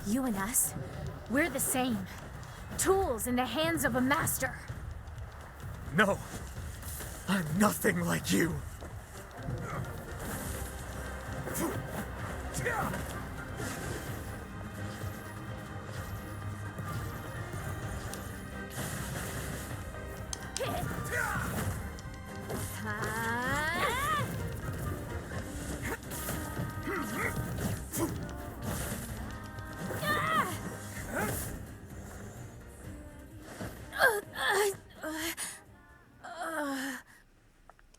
You and us, we're the same. Tools in the hands of a master. No, I'm nothing like you.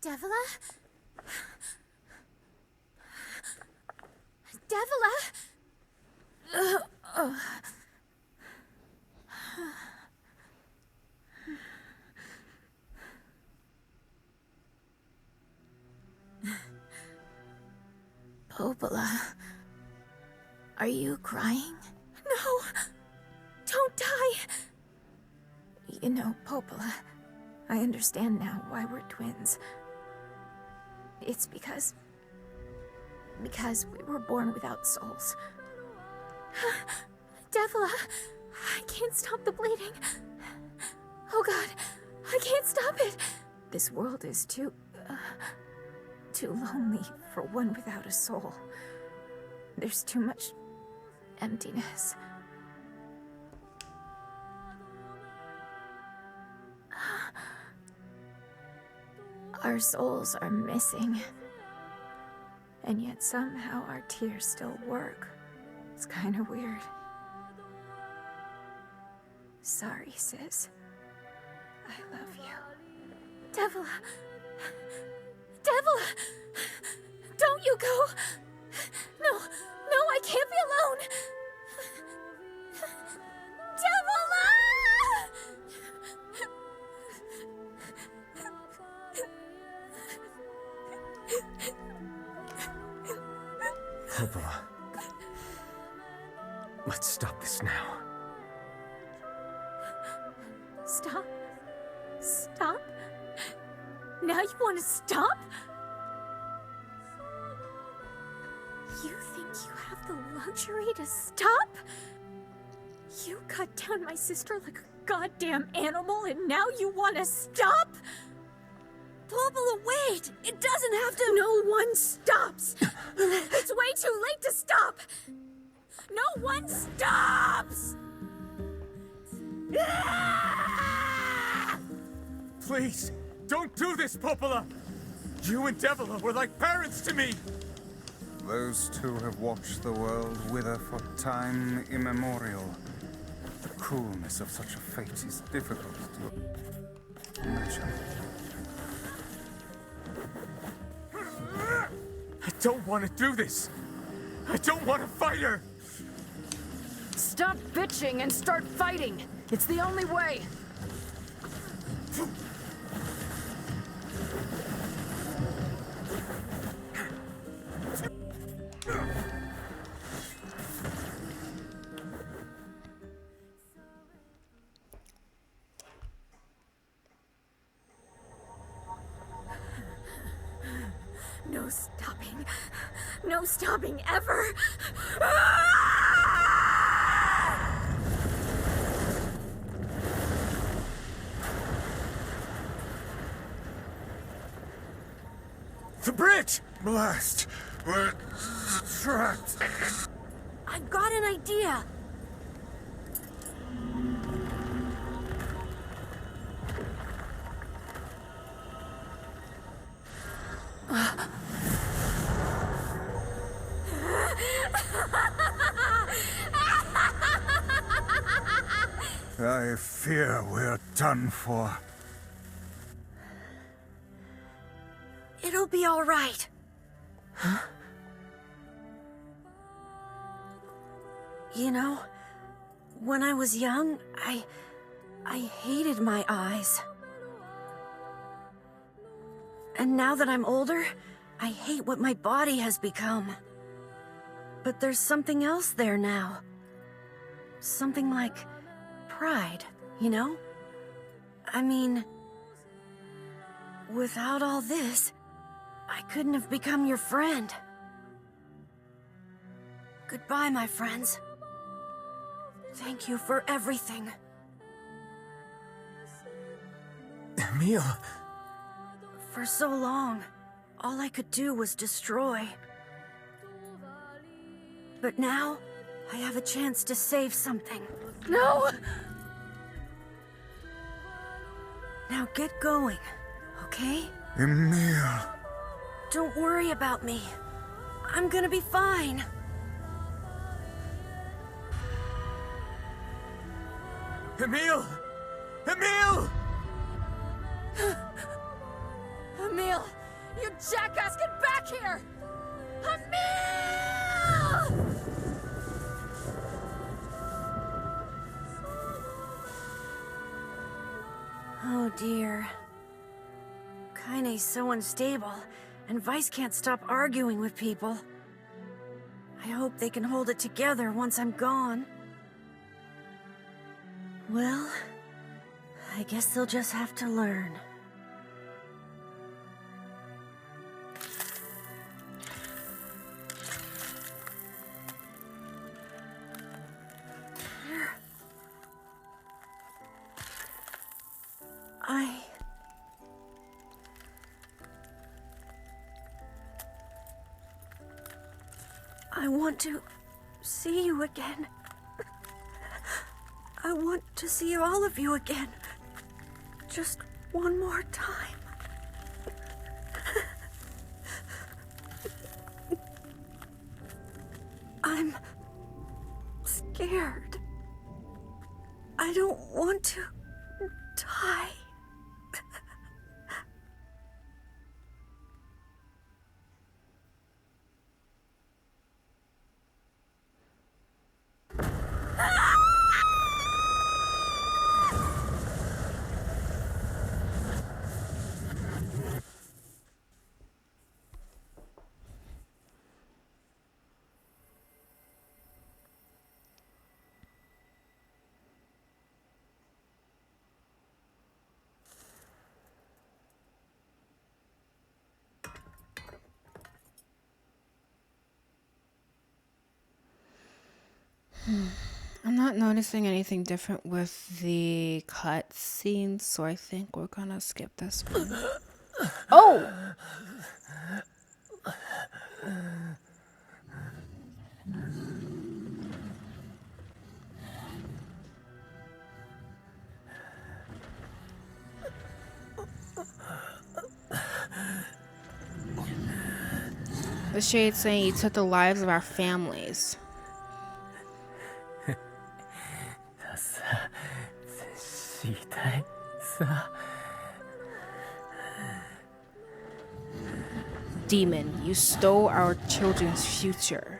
Devila? Popola, are you crying? No! Don't die! You know, Popola, I understand now why we're twins. It's because we were born without souls. Devila, I can't stop the bleeding. Oh God, I can't stop it. This world is too lonely for one without a soul. There's too much emptiness. Our souls are missing. And yet somehow our tears still work. It's kind of weird. Sorry, sis. I love you. Devila! Devila! Don't you go! No, I can't be alone! Popola. Let's stop this now. Stop? Stop? Now you want to stop? You think you have the luxury to stop? You cut down my sister like a goddamn animal and now you want to stop? Popola, wait! It doesn't have to— No one stops! It's way too late to stop! No one stops! Please, don't do this, Popola! You and Devila were like parents to me! Those two have watched the world wither for time immemorial. The cruelness of such a fate is difficult to imagine. I don't want to do this! I don't want to fight her! Stop bitching and start fighting! It's the only way! No stopping. No stopping ever! The bridge! Blast! We're trapped! I've got an idea! I fear we're done for. It'll be all right. Huh? You know, when I was young, I hated my eyes. And now that I'm older, I hate what my body has become. But there's something else there now. Something like pride, you know? I mean, without all this, I couldn't have become your friend. Goodbye, my friends. Thank you for everything. Emil. For so long, all I could do was destroy. But now, I have a chance to save something. No! Now get going, okay? Emil. Don't worry about me. I'm gonna be fine. Emil! Emil! Emil! You jackass, get back here! Emil! Oh dear. Kaine's so unstable, and Vice can't stop arguing with people. I hope they can hold it together once I'm gone. Well, I guess they'll just have to learn. I want to see you again. I want to see all of you again. Just one more time. I'm scared. I don't want to die. I'm not noticing anything different with the cut scenes, so I think we're gonna skip this one. Oh! The shade saying you took the lives of our families. Demon, you stole our children's future.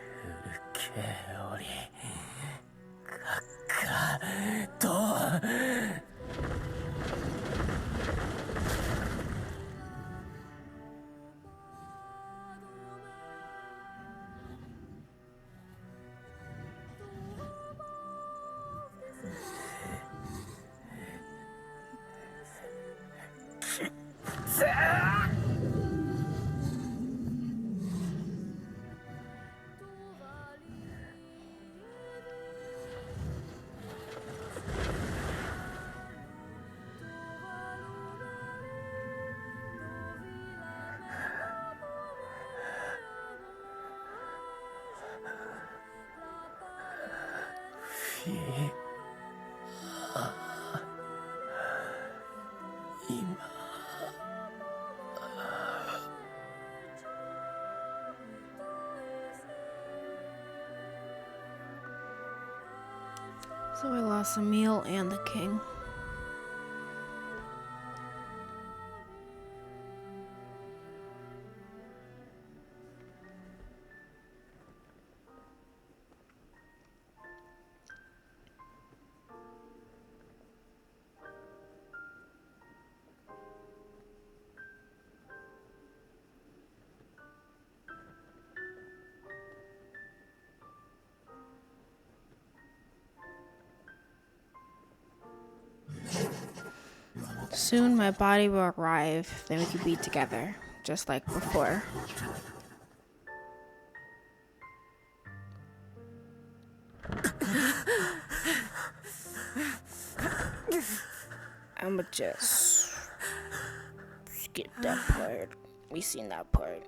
So we lost Emil and the king. Soon my body will arrive, then we can be together, just like before. I'ma just skip that part. We seen that part.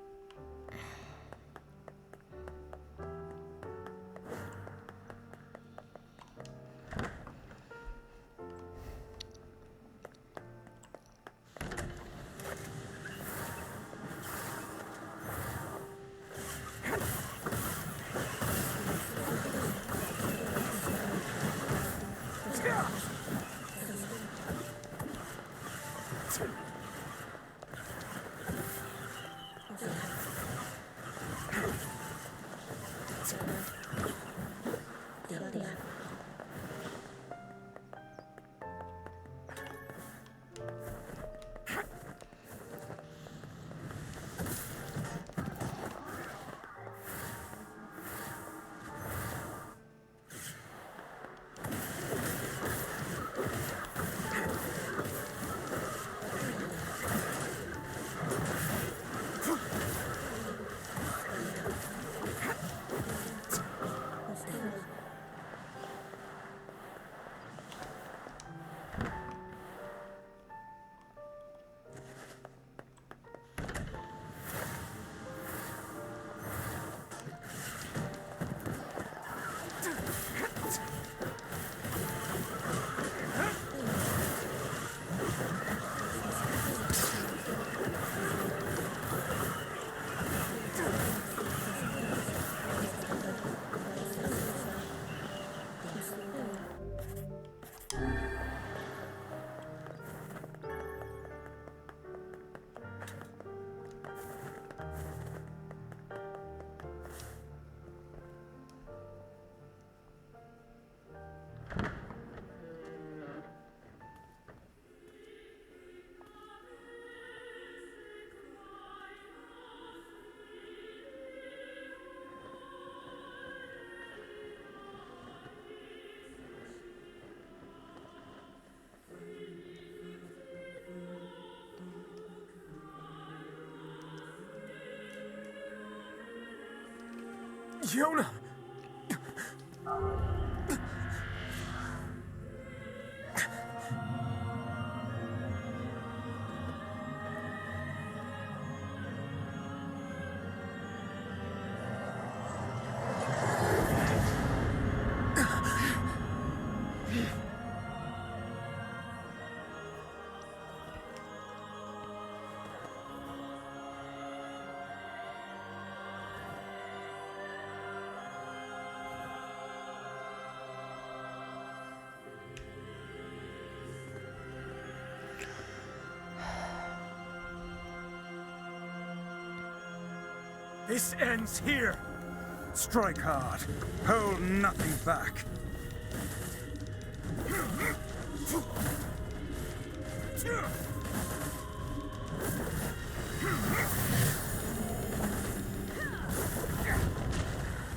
Yona! This ends here! Strike hard. Hold nothing back.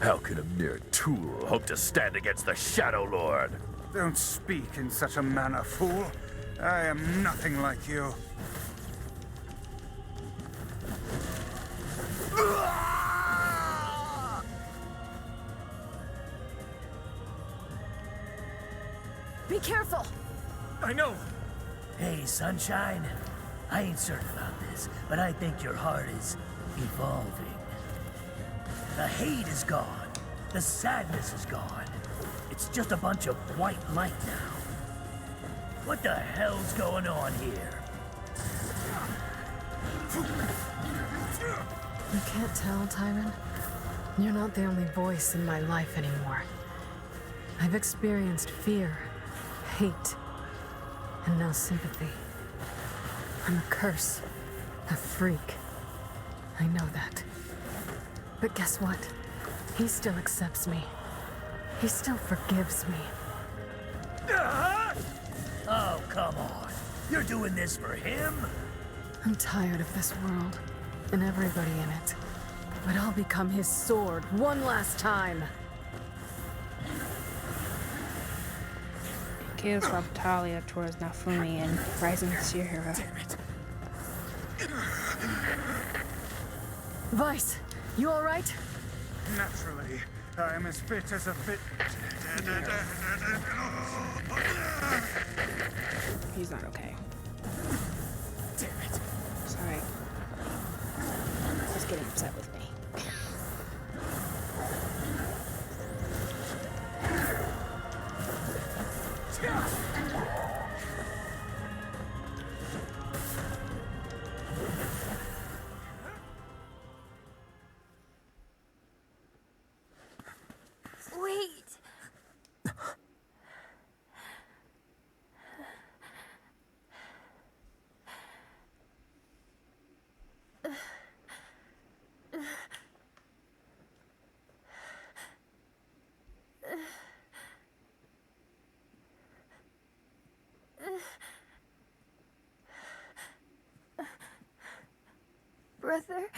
How can a mere tool hope to stand against the shadowlord? Don't speak in such a manner, fool. I am nothing like you. Be careful! I know! Hey, Sunshine. I ain't certain about this, but I think your heart is evolving. The hate is gone. The sadness is gone. It's just a bunch of white light now. What the hell's going on here? You can't tell, Tyron? You're not the only voice in my life anymore. I've experienced fear, hate, and now sympathy. I'm a curse, a freak. I know that. But guess what? He still accepts me. He still forgives me. Oh, come on. You're doing this for him? I'm tired of this world, and everybody in it. But I'll become his sword one last time. Kills from Talia towards Nafumi and rising to your hero. Vice, you alright? Naturally, I am as fit as a fit. He's not okay. Damn it. Sorry. He's getting upset with me. Wait. Brother?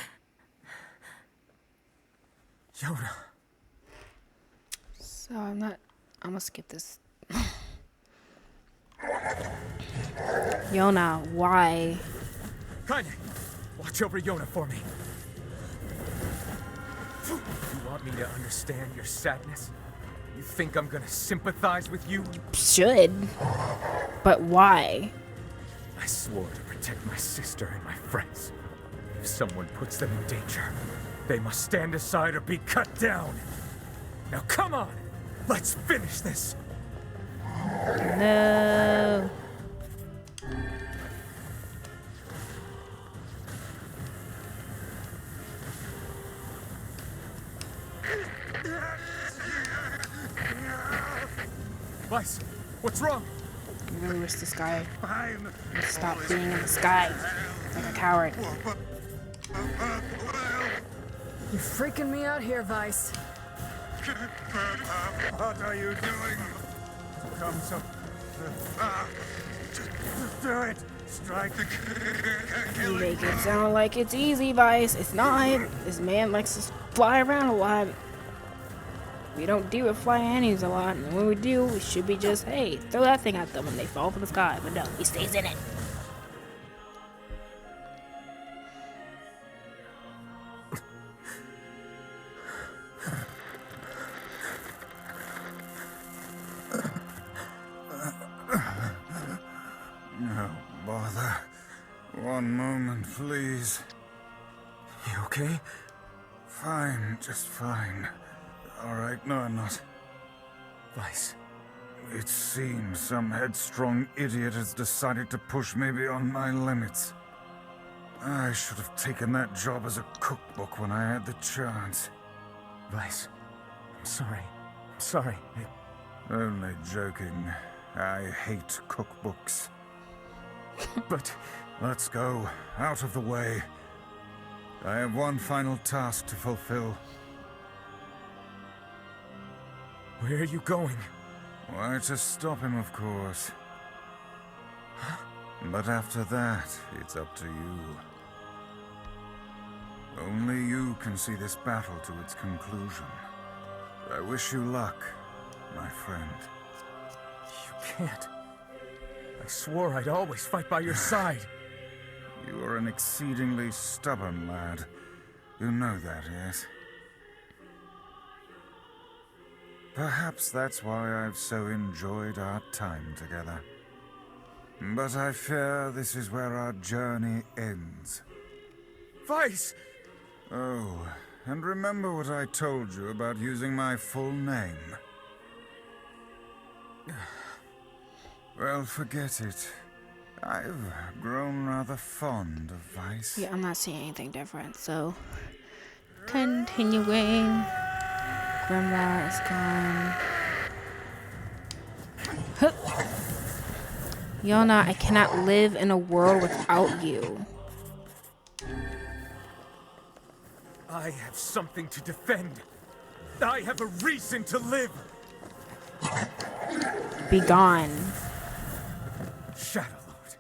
Yona. So I'm gonna skip this. Yona, why? Kaine, watch over Yona for me. You want me to understand your sadness? You think I'm gonna sympathize with you? Should. But why? I swore to protect my sister and my friends. If someone puts them in danger, they must stand aside or be cut down. Now come on! Let's finish this! No. Vice, what's wrong? I'm gonna risk this guy. Fine. Stop being in the sky. Like a coward. You're freaking me out here, Vice. What are you doing? Come so. Just do it. Strike. You make it sound like it's easy, Vice. It's not. This man likes to fly around a lot. We don't deal with flying enemies a lot, and when we do, we should be just, hey, throw that thing at them when they fall from the sky. But no, he stays in it. okay? Fine, just fine. Alright, no, I'm not. Vice. It seems some headstrong idiot has decided to push me beyond my limits. I should have taken that job as a cookbook when I had the chance. Vice. I'm sorry. I'm sorry. Only joking. I hate cookbooks. But... Let's go. Out of the way. I have one final task to fulfill. Where are you going? Why, to stop him, of course. But after that, it's up to you. Only you can see this battle to its conclusion. I wish you luck, my friend. You can't. I swore I'd always fight by your side. You are an exceedingly stubborn lad. You know that, yes? Perhaps that's why I've so enjoyed our time together. But I fear this is where our journey ends. Vice! Oh, and remember what I told you about using my full name? Well, forget it. I've grown rather fond of Vice. Yeah, I'm not seeing anything different, so... Continuing. Grandma is gone. Huh. Yona, I cannot live in a world without you. I have something to defend. I have a reason to live. Be gone. Shadowlord.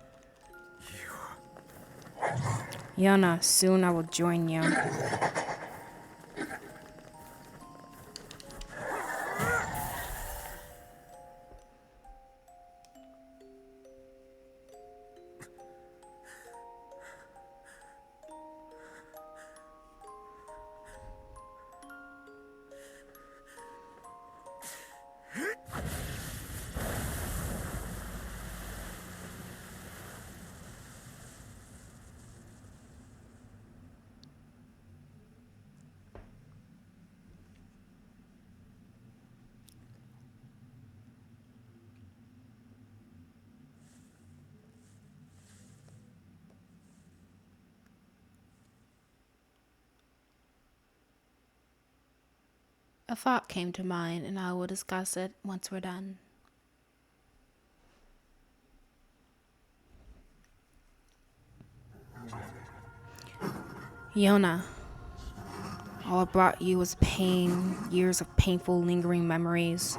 You... Yona, soon I will join you. A thought came to mind, and I will discuss it once we're done. Yona, all I brought you was pain, years of painful, lingering memories.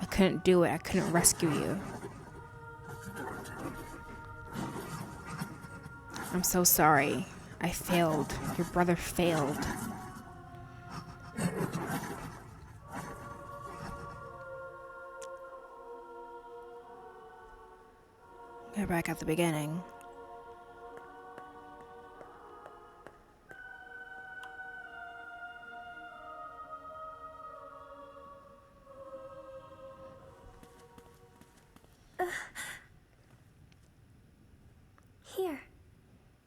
I couldn't do it. I couldn't rescue you. I'm so sorry. I failed. Your brother failed. We're back at the beginning. Here,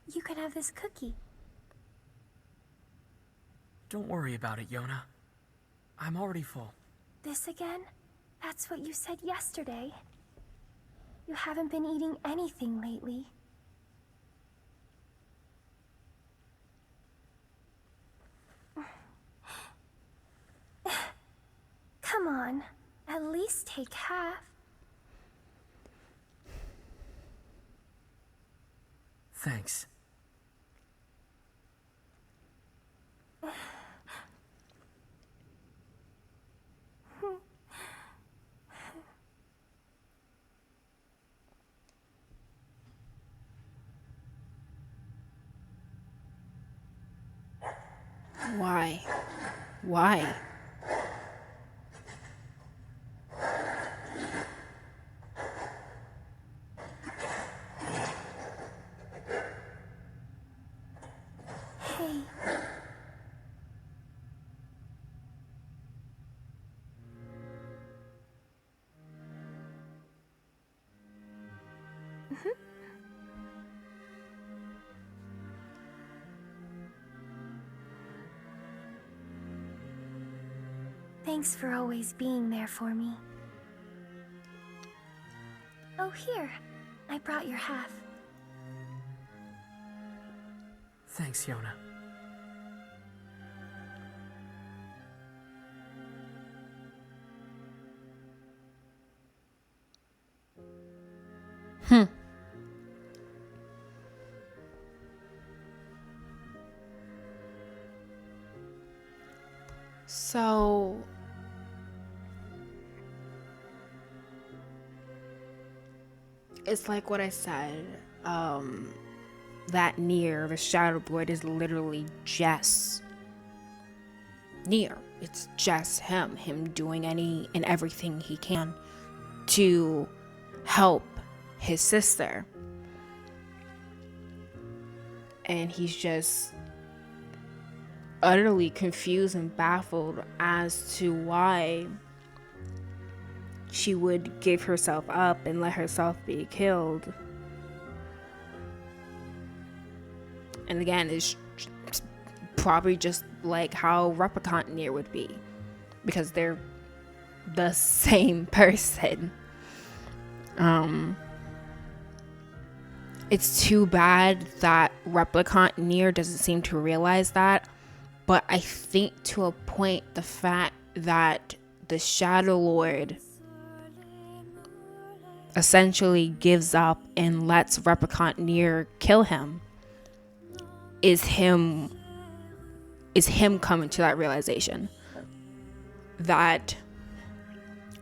you can have this cookie. Don't worry about it, Yona. I'm already full. This again? That's what you said yesterday. You haven't been eating anything lately. Come on, at least take half. Thanks. Why? Why? Hey. Thanks for always being there for me. Oh, here. I brought your half. Thanks, Yona. So it's like what I said, that Nier, the shadowlord, is literally just Nier. It's just him doing any and everything he can to help his sister. And he's just utterly confused and baffled as to why she would give herself up and let herself be killed. And again, it's probably just like how Replicant-Nier would be, because they're the same person. It's too bad that Replicant-Nier doesn't seem to realize that, but I think to a point the fact that the shadowlord essentially gives up and lets Replicant-Nier kill him is him coming to that realization that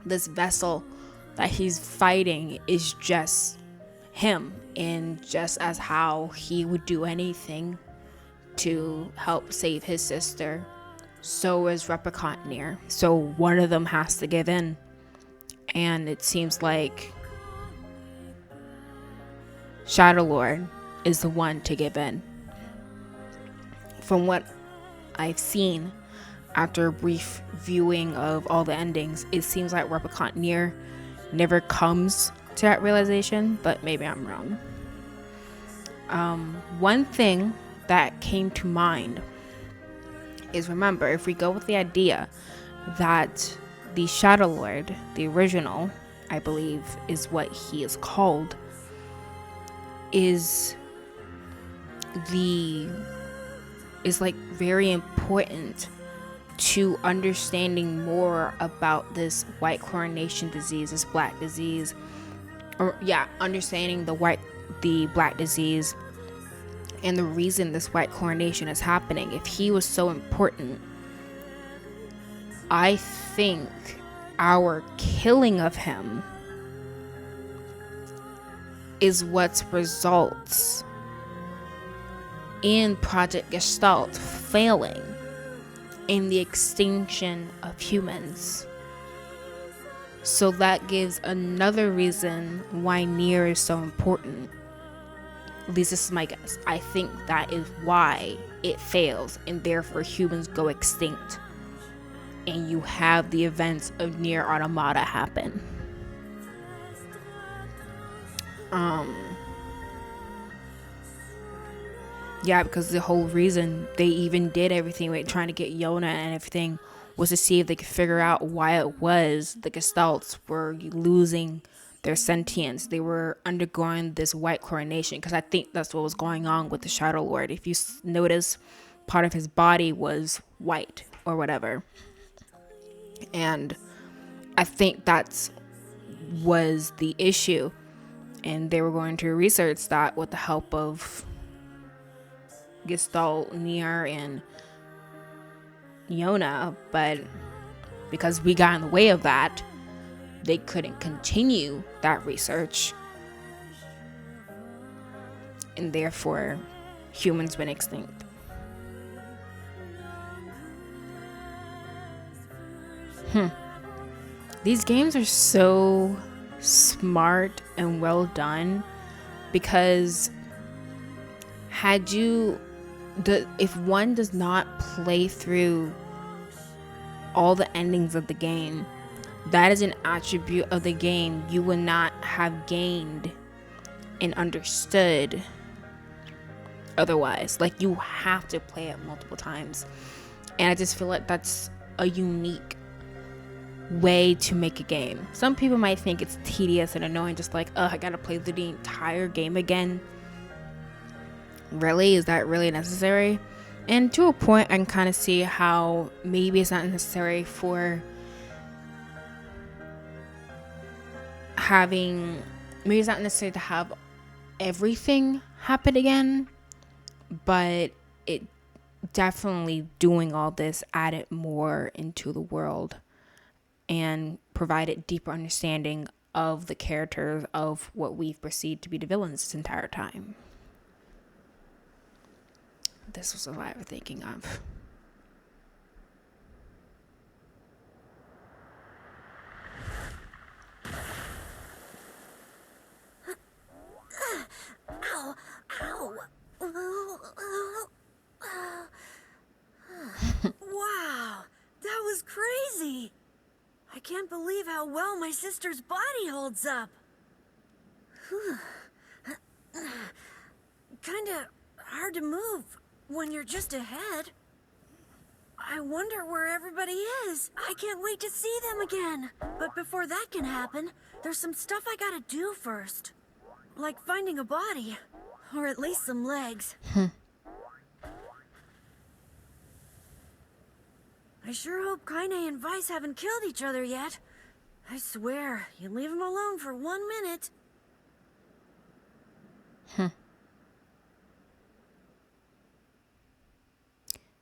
this vessel that he's fighting is just him, and just as how he would do anything to help save his sister, so is Replicant-Nier. So one of them has to give in, and it seems like Shadowlord is the one to give in. From what I've seen after a brief viewing of all the endings, it seems like Replicant-Nier never comes to that realization, but maybe I'm wrong. One thing that came to mind is, remember, if we go with the idea that the Shadowlord, the original, I believe is what he is called, is like very important to understanding more about this white coronation disease, this black disease, understanding the black disease and the reason this white coronation is happening. If he was so important, I think our killing of him is what results in Project Gestalt failing in the extinction of humans. So that gives another reason why Nier is so important. At least this is my guess. I think that is why it fails, and therefore humans go extinct, and you have the events of Nier Automata happen. Yeah, because the whole reason they even did everything, like trying to get Yona and everything, was to see if they could figure out why it was the Gestalts were losing their sentience. They were undergoing this white coronation, because I think that's what was going on with the Shadowlord. If you notice, part of his body was white or whatever. And I think that's was the issue. And they were going to research that with the help of Gestalt, Nier, and Yona, but because we got in the way of that, they couldn't continue that research, and therefore humans went extinct. These games are so smart and well done, because if one does not play through all the endings of the game, that is an attribute of the game you would not have gained and understood otherwise. Like, you have to play it multiple times, and I just feel like that's a unique way to make a game. Some people might think it's tedious and annoying, just like, I gotta play through the entire game again. Really? Is that really necessary? And to a point, I can kind of see how maybe it's not necessary for maybe it's not necessary to have everything happen again, but it definitely, doing all this, added more into the world and provided deeper understanding of the characters, of what we've perceived to be the villains this entire time. This was what I was thinking of. Ow! Ow! Wow! That was crazy! I can't believe how well my sister's body holds up. Kinda hard to move when you're just ahead. I wonder where everybody is. I can't wait to see them again. But before that can happen, there's some stuff I gotta do first. Like finding a body. Or at least some legs. I sure hope Kaine and Vice haven't killed each other yet. I swear, you leave them alone for 1 minute.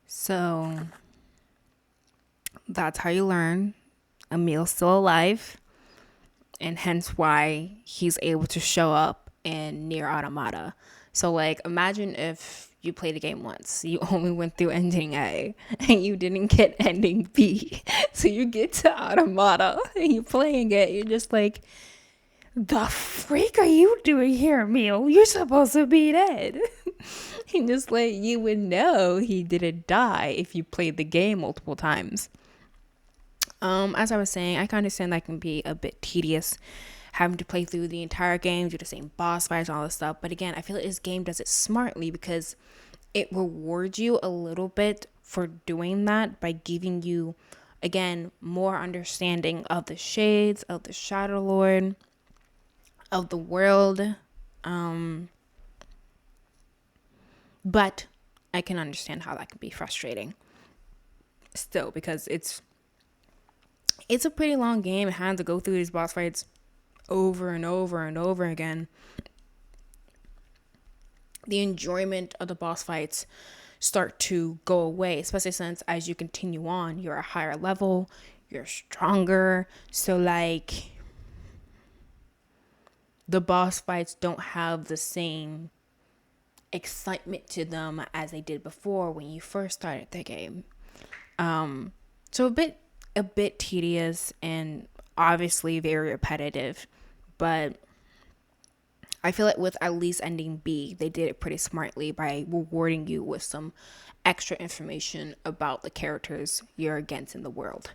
So, that's how you learn Emil's still alive. And hence why he's able to show up in Nier Automata. So, like, imagine if you played a game once, you only went through ending A, and you didn't get ending B. So you get to Automata, and you're playing it, you're just like, the freak are you doing here, Emil? You're supposed to be dead. And just like, you would know he didn't die if you played the game multiple times. As I was saying, I can understand that can be a bit tedious, having to play through the entire game, do the same boss fights, all this stuff. But again, I feel like this game does it smartly because it rewards you a little bit for doing that by giving you, again, more understanding of the shades, of the shadowlord, of the world. But I can understand how that can be frustrating still, because it's a pretty long game. It had to go through these boss fights over and over and over again. The enjoyment of the boss fights start to go away, especially since as you continue on, you're a higher level, you're stronger. So like, the boss fights don't have the same excitement to them as they did before when you first started the game. So a bit tedious and obviously very repetitive, but I feel like with at least ending B, they did it pretty smartly by rewarding you with some extra information about the characters you're against in the world.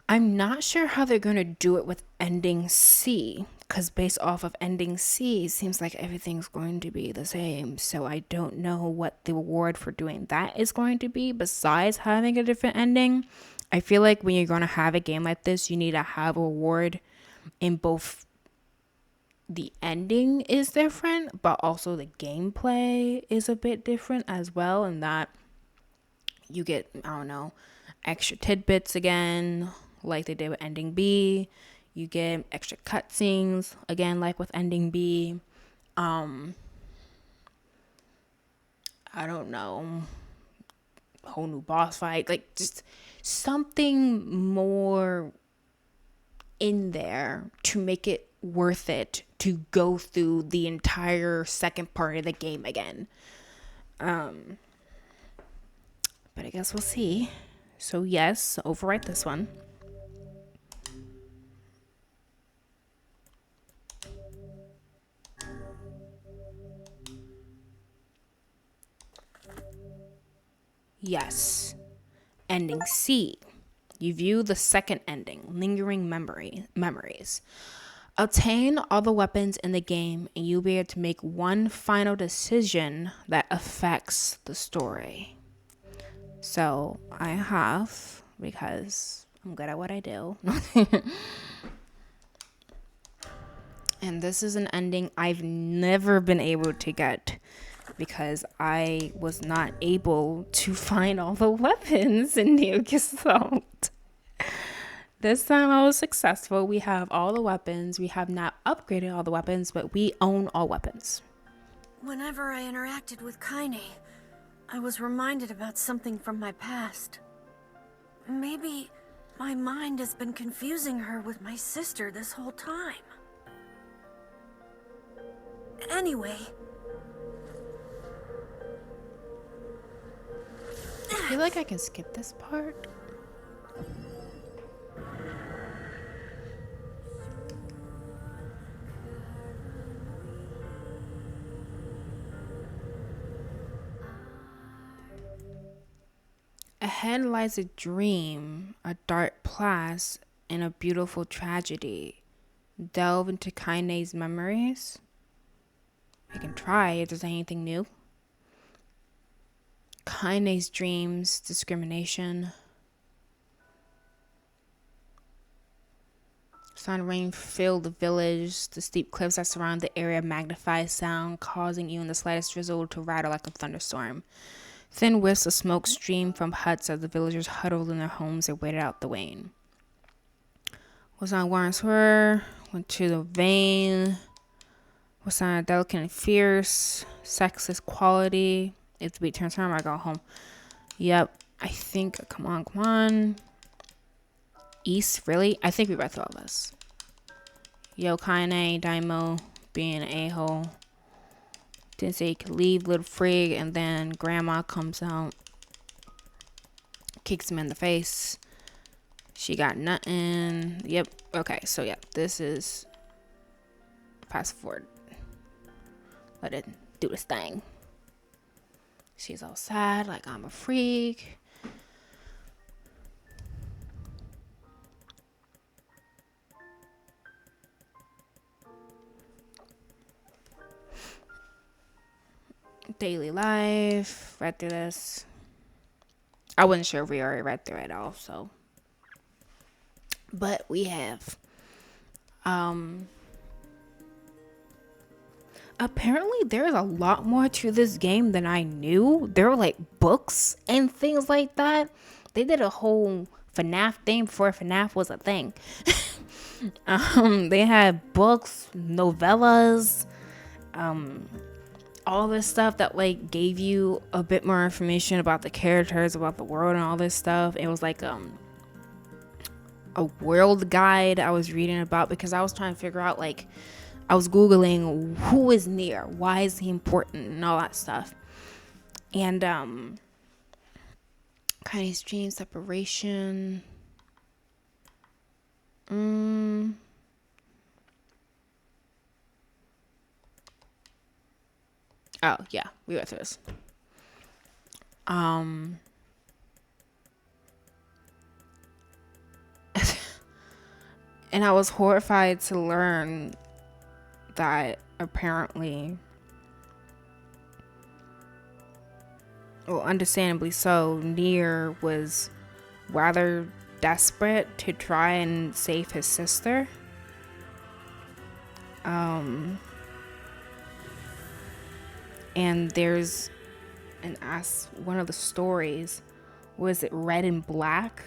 I'm not sure how they're going to do it with ending C, because based off of ending C, it seems like everything's going to be the same. So I don't know what the reward for doing that is going to be besides having a different ending. I feel like when you're going to have a game like this, you need to have a reward in both the ending is different, but also the gameplay is a bit different as well, in that you get, I don't know, extra tidbits again, like they did with ending B. You get extra cutscenes again, like with ending B. I don't know, whole new boss fight, like just something more in there to make it worth it to go through the entire second part of the game again. But I guess we'll see. So yes, overwrite this one. Yes. Ending C. You view the second ending, lingering memories. Obtain all the weapons in the game and you'll be able to make one final decision that affects the story. So I have, because I'm good at what I do. And this is an ending I've never been able to get because I was not able to find all the weapons in Nier Assault. This time I was successful. We have all the weapons. We have not upgraded all the weapons, but we own all weapons. Whenever I interacted with Kaine, I was reminded about something from my past. Maybe my mind has been confusing her with my sister this whole time. Anyway. I feel like I can skip this part. Ahead lies a dream, a dark past, and a beautiful tragedy. Delve into Kaine's memories. I can try if there's anything new. Kaine's dreams, discrimination. Sun rain filled the village. The steep cliffs that surround the area magnify sound, causing even the slightest drizzle to rattle like a thunderstorm. Thin wisps of smoke streamed from huts as the villagers huddled in their homes and waited out the rain. Was on Warren's were, went to the vein. Was on delicate and fierce, sexless quality. If the beat turns around, I go home. Yep, I think, come on. East, really? I think we read through all this. Yo, Kaine, Daimo, being an a-hole. Didn't say he could leave, little frig, and then grandma comes out. Kicks him in the face. She got nothing. Yep, okay, so yeah, this is fast forward. Let it do this thing. She's all sad, like I'm a freak. Daily life. Read through this. I wasn't sure if we already read through it all, so. But we have. Apparently there's a lot more to this game than I knew. There were like books and things like that. They did a whole FNAF thing before FNAF was a thing. They had books, novellas, all this stuff that like gave you a bit more information about the characters, about the world and all this stuff. It was like a world guide I was reading about because I was trying to figure out, like, I was Googling who is Nier, why is he important, and all that stuff. And kind of extreme separation. Oh yeah, we went through this. And I was horrified to learn that apparently, well, understandably so, Nier was rather desperate to try and save his sister. And there's one of the stories, was it Red and Black?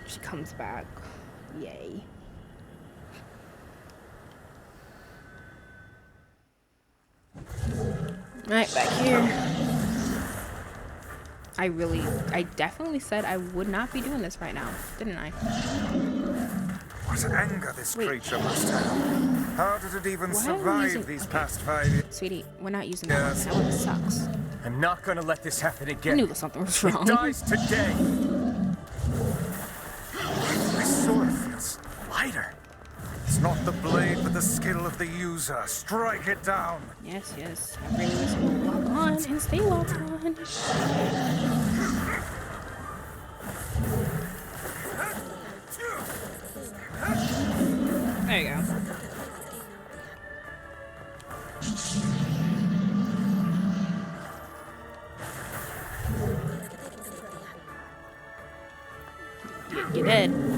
She comes back. Yay. Alright, back here. I definitely said I would not be doing this right now, didn't I? What anger this creature must have. How did it even survive these past 5 years? Sweetie, we're not using that one. That one sucks. I'm not gonna let this happen again. I knew something was wrong. It dies today. My sword feels lighter. It's not the blade, but the skill of the user. Strike it down. Yes. I really wish we would lock on and stay locked on. There you go. You did.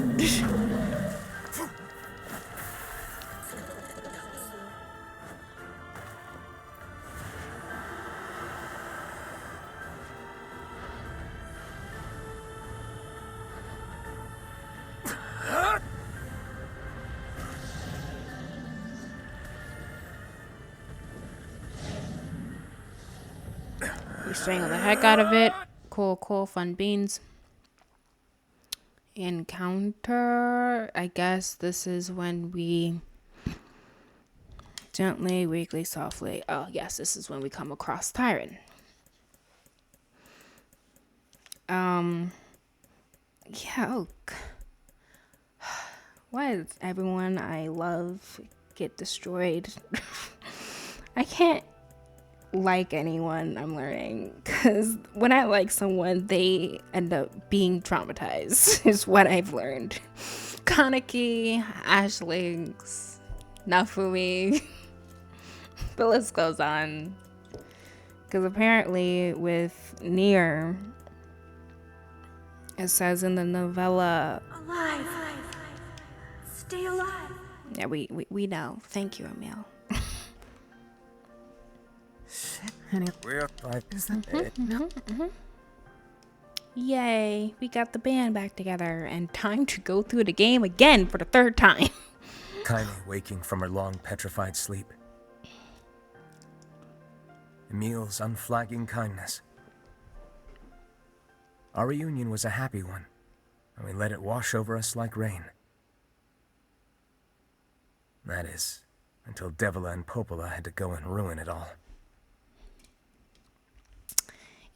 We strangle the heck out of it. Cool, cool, fun beans. Encounter. I guess this is when we gently, weakly, softly. Oh, yes, this is when we come across Tyron. Yeah. Oh. Why does everyone I love get destroyed? I can't like anyone, I'm learning, because when I like someone, they end up being traumatized is what I've learned. Kaneki, Ashlings, Nafumi, the list goes on. Because apparently with Nier, it says in the novella, Alive. Stay alive. yeah, we know. Thank you, Emil. Any We're is that it? No. Yay, we got the band back together, and time to go through the game again for the third time. Kaine waking from her long petrified sleep. Emil's unflagging kindness. Our reunion was a happy one, and we let it wash over us like rain. That is, until Devila and Popola had to go and ruin it all.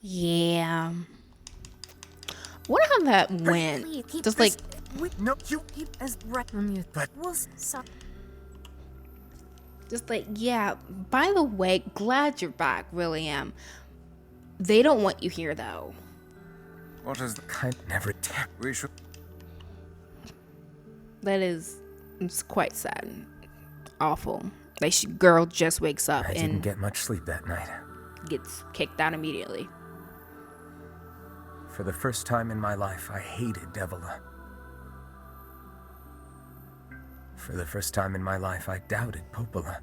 Yeah. Wonder how that went. Please, keep Just like, No, you keep as right. We'll stop. yeah. By the way, glad you're back. Really am. They don't want you here though. What is the Kaine never did. we should It's quite sad. And awful. Like, girl just wakes up I didn't and get much sleep that night. gets kicked out immediately. For the first time in my life, I hated Devila. For the first time in my life, I doubted Popola.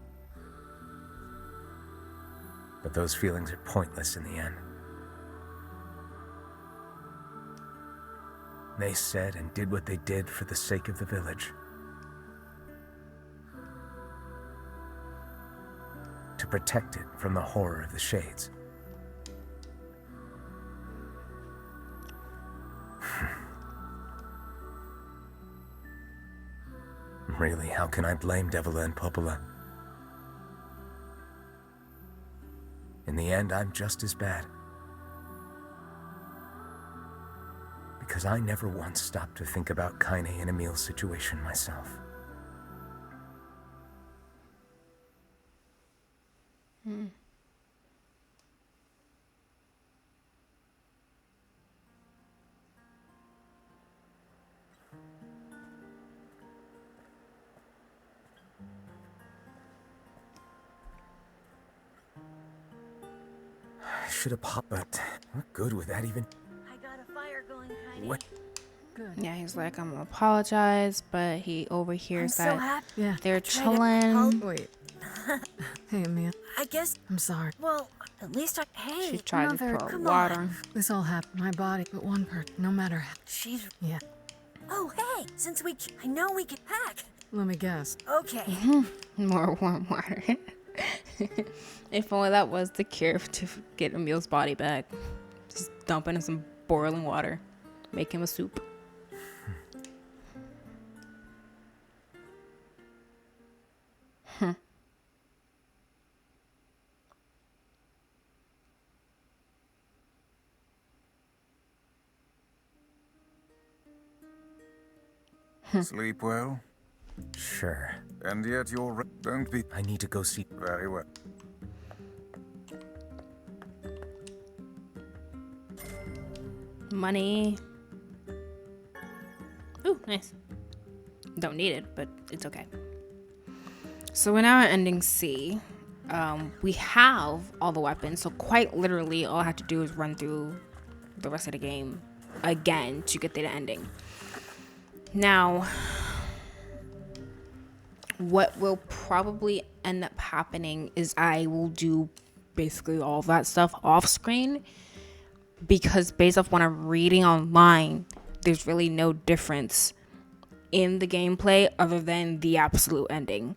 But those feelings are pointless in the end. They said and did what they did for the sake of the village. To protect it from the horror of the Shades. Really, how can I blame Devila and Popola? In the end, I'm just as bad. Because I never once stopped to think about Kaine and Emil's situation myself. I should have popped, but what good would that even... I got a fire going, Kaine. What? Good. Yeah, he's like, I'm gonna apologize, but he I'm overhears so that happy. Yeah. they're tried to chilling. Wait. Hey, Emil. I guess, I'm sorry. well, at least She hey, tried to Mother, pour come water. on. This all happened. My body, but one person. No matter how. she's, Yeah. oh, hey, since I know we can pack. Let me guess. Okay. More warm water. If only that was the cure to get Emil's body back. Just dump in some boiling water. Make him a soup. sleep well? Sure. And yet don't be I need to go see... very well. Money. Ooh, nice. Don't need it, but it's okay. So we're now at ending C. We have all the weapons, so quite literally all I have to do is run through the rest of the game again to get to the ending. Now, what will probably end up happening is I will do basically all that stuff off screen, because based off what I'm reading online, there's really no difference in the gameplay other than the absolute ending.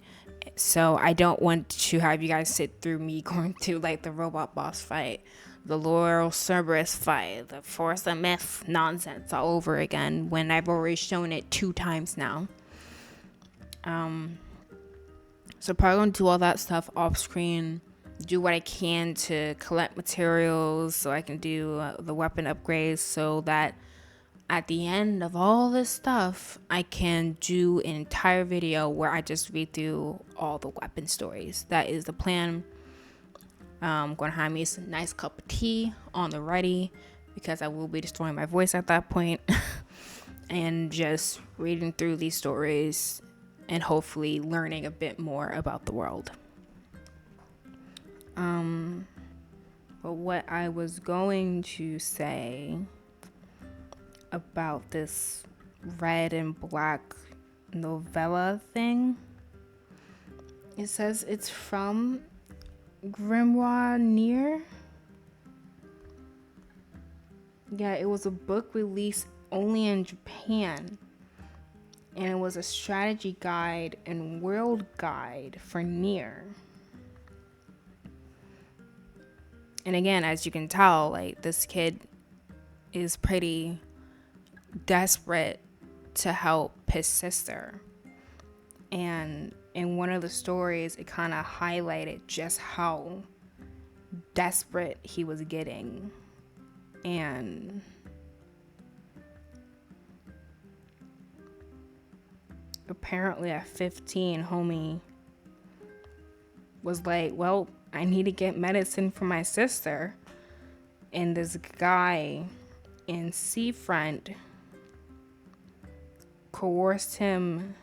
So I don't want to have you guys sit through me going to like the robot boss fight, the Laurel Cerberus fight, the Force of Myth nonsense all over again when I've already shown it 2 times now. So probably gonna do all that stuff off screen, do what I can to collect materials so I can do the weapon upgrades, so that at the end of all this stuff, I can do an entire video where I just read through all the weapon stories. That is the plan. I'm going to have me a nice cup of tea on the ready, because I will be destroying my voice at that point. And just reading through these stories and hopefully learning a bit more about the world. But what I was going to say about this red and black novella thing, it says it's from Grimoire Nier. Yeah, it was a book released only in Japan, and it was a strategy guide and world guide for Nier. And again, as you can tell, like, this kid is pretty desperate to help his sister. And in one of the stories, it kind of highlighted just how desperate he was getting. And apparently at 15, homie was like, well, I need to get medicine for my sister. And this guy in Seafront coerced him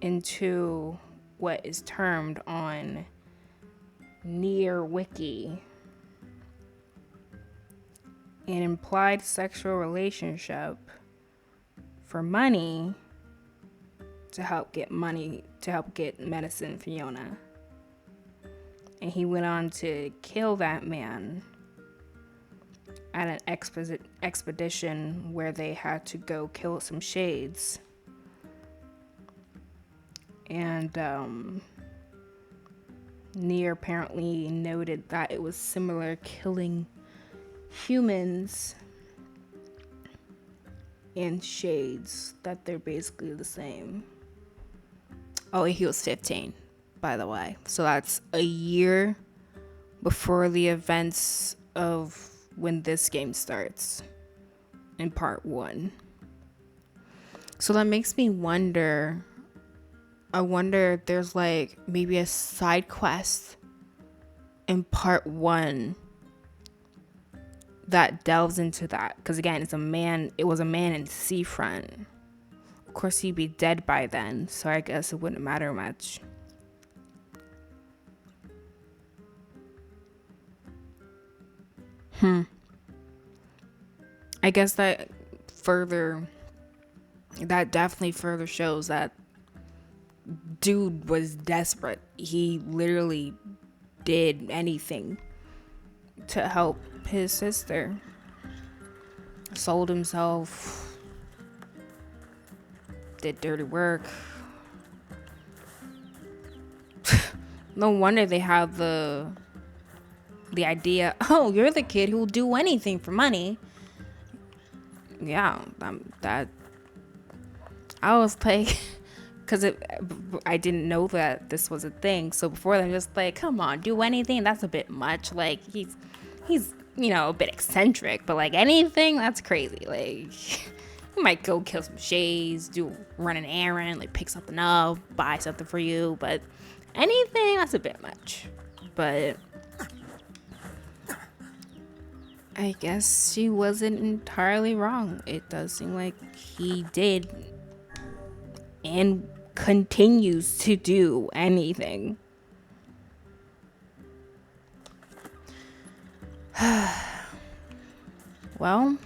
into what is termed on Nier Wiki an implied sexual relationship for money to help get medicine for Yona. And he went on to kill that man at an expedition where they had to go kill some shades. And Nier apparently noted that it was similar killing humans and shades, that they're basically the same. Oh, he was 15, by the way. So that's a year before the events of when this game starts in part 1. So that makes me wonder, I wonder if there's like maybe a side quest in part 1 that delves into that. Because again, it was a man in Seafront. Of course, he'd be dead by then, so I guess it wouldn't matter much. I guess that definitely further shows that dude was desperate. He literally did anything to help his sister. Sold himself, did dirty work. No wonder they have the idea, oh, you're the kid who'll do anything for money. Yeah, that I was like, because I didn't know that this was a thing. So before I'm just like, come on, do anything? That's a bit much. Like, he's a bit eccentric, but like anything, that's crazy. Like, he might go kill some shades, run an errand, like pick something up, buy something for you, but anything, that's a bit much. But I guess she wasn't entirely wrong. It does seem like he did and continues to do anything. Well,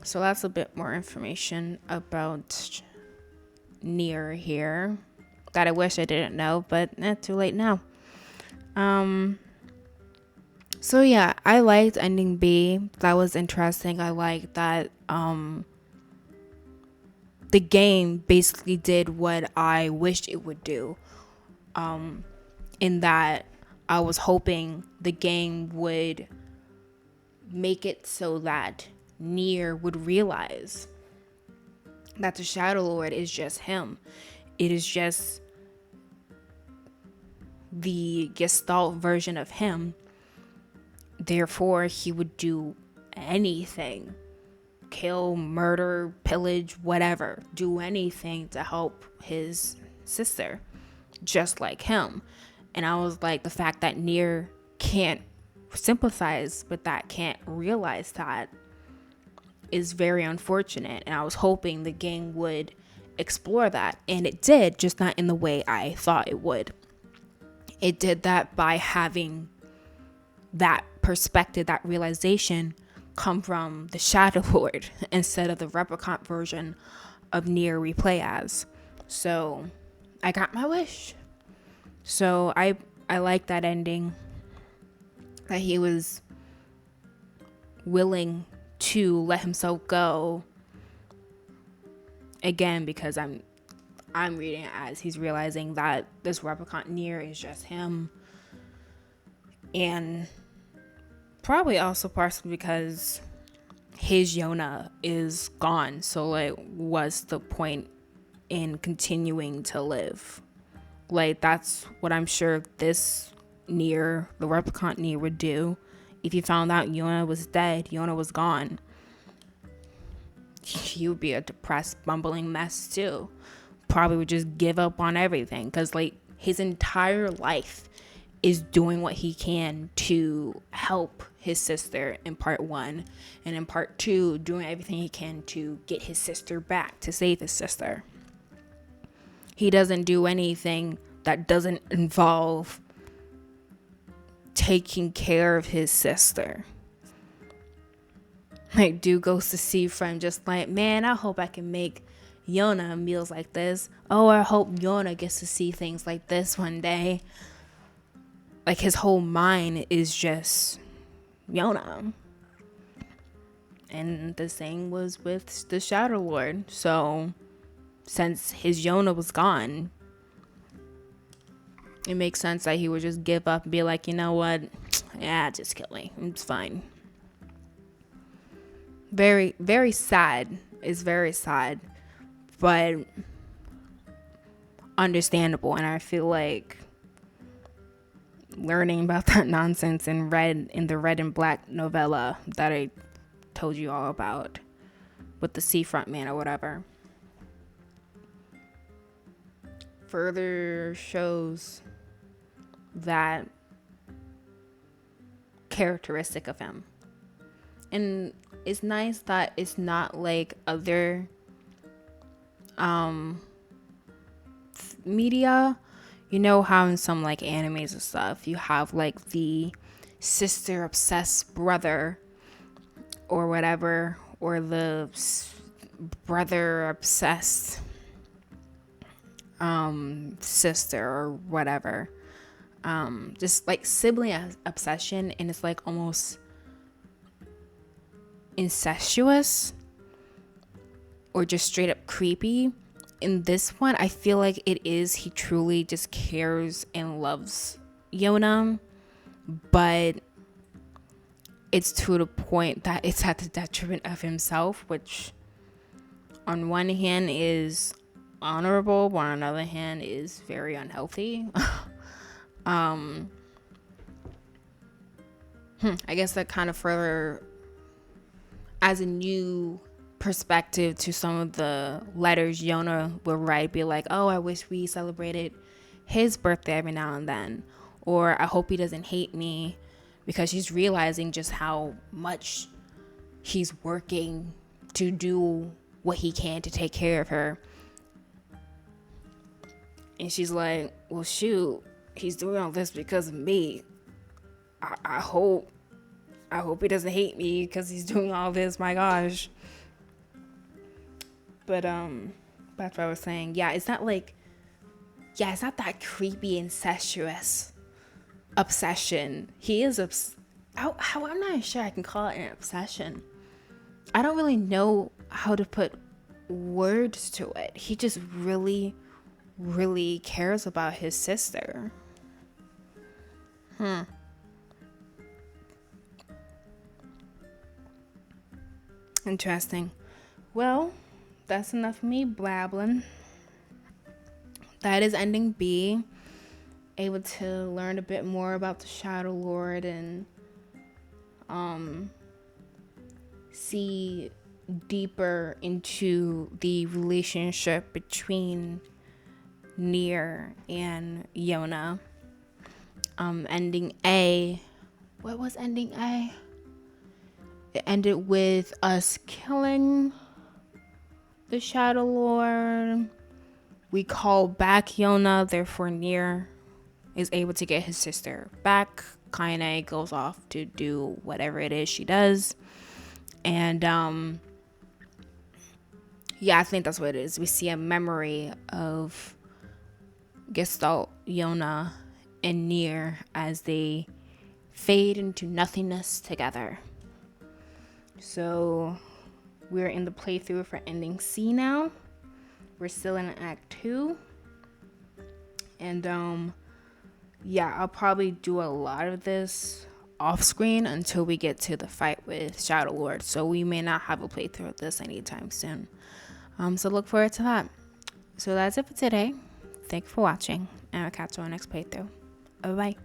So that's a bit more information about Nier here that I wish I didn't know, but too late now. So yeah, I liked ending B. That was interesting. I liked that the game basically did what I wished it would do. In that I was hoping the game would make it so that Nier would realize that the shadowlord is just him. It is just the Gestalt version of him. Therefore, he would do anything. Kill, murder, pillage, whatever. Do anything to help his sister. Just like him. And I was like, the fact that Nier can't sympathize with that, can't realize that, is very unfortunate. And I was hoping the game would explore that. And it did, just not in the way I thought it would. It did that by having that perspective, that realization come from the shadowlord instead of the Replicant version of Nier we play as. So I got my wish. So I like that ending, that he was willing to let himself go, again, because I'm reading it as he's realizing that this Replicant Nier is just him. And probably also partially because his Yona is gone. So like, what's the point in continuing to live? Like, that's what I'm sure this Nier, the Replicant Nier, would do. If you found out Yona was dead, Yona was gone, he would be a depressed, bumbling mess too. Probably would just give up on everything, because like his entire life is doing what he can to help his sister in part 1, and in part 2 doing everything he can to get his sister back, to save his sister. He doesn't do anything that doesn't involve taking care of his sister. Like, dude goes to see friend just like, man, I hope I can make Yona meals like this. Oh, I hope Yona gets to see things like this one day. Like, his whole mind is just Yona. And the same was with the shadowlord. So since his Yona was gone, it makes sense that he would just give up and be like, you know what? Yeah, just kill me. It's fine. Very, very sad. It's very sad. But understandable. And I feel like learning about that nonsense in the Red and Black novella that I told you all about with the seafront man or whatever, further shows that characteristic of him. And it's nice that it's not like other media. You know how in some like animes and stuff you have like the sister obsessed brother or whatever, or the brother obsessed sister or whatever, just like sibling obsession, and it's like almost incestuous or just straight up creepy. In this one, I feel like it is, he truly just cares and loves Yona, but it's to the point that it's at the detriment of himself, which on one hand is honorable, but on another hand is very unhealthy. I guess that kind of further as a new perspective to some of the letters Yona will write, be like, oh, I wish we celebrated his birthday every now and then, or I hope he doesn't hate me, because she's realizing just how much he's working to do what he can to take care of her. And she's like, well, shoot, he's doing all this because of me. I hope he doesn't hate me because he's doing all this. My gosh. But that's what I was saying. Yeah, it's not that creepy incestuous obsession. He is how I'm not sure I can call it an obsession. I don't really know how to put words to it. He just really, really cares about his sister. Interesting. Well, that's enough of me blabbling. That is ending B. Able to learn a bit more about the shadowlord and see deeper into the relationship between Nier and Yona. Ending A. What was ending A? It ended with us killing the shadowlord. We call back Yona, therefore Nier is able to get his sister back. Kaine goes off to do whatever it is she does. And I think that's what it is. We see a memory of Gestalt, Yona, and Nier as they fade into nothingness together. So we're in the playthrough for ending C now. We're still in Act 2. And I'll probably do a lot of this off screen until we get to the fight with Shadowlord. So we may not have a playthrough of this anytime soon. So look forward to that. So that's it for today. Thank you for watching, and I'll catch you on the next playthrough. Bye bye.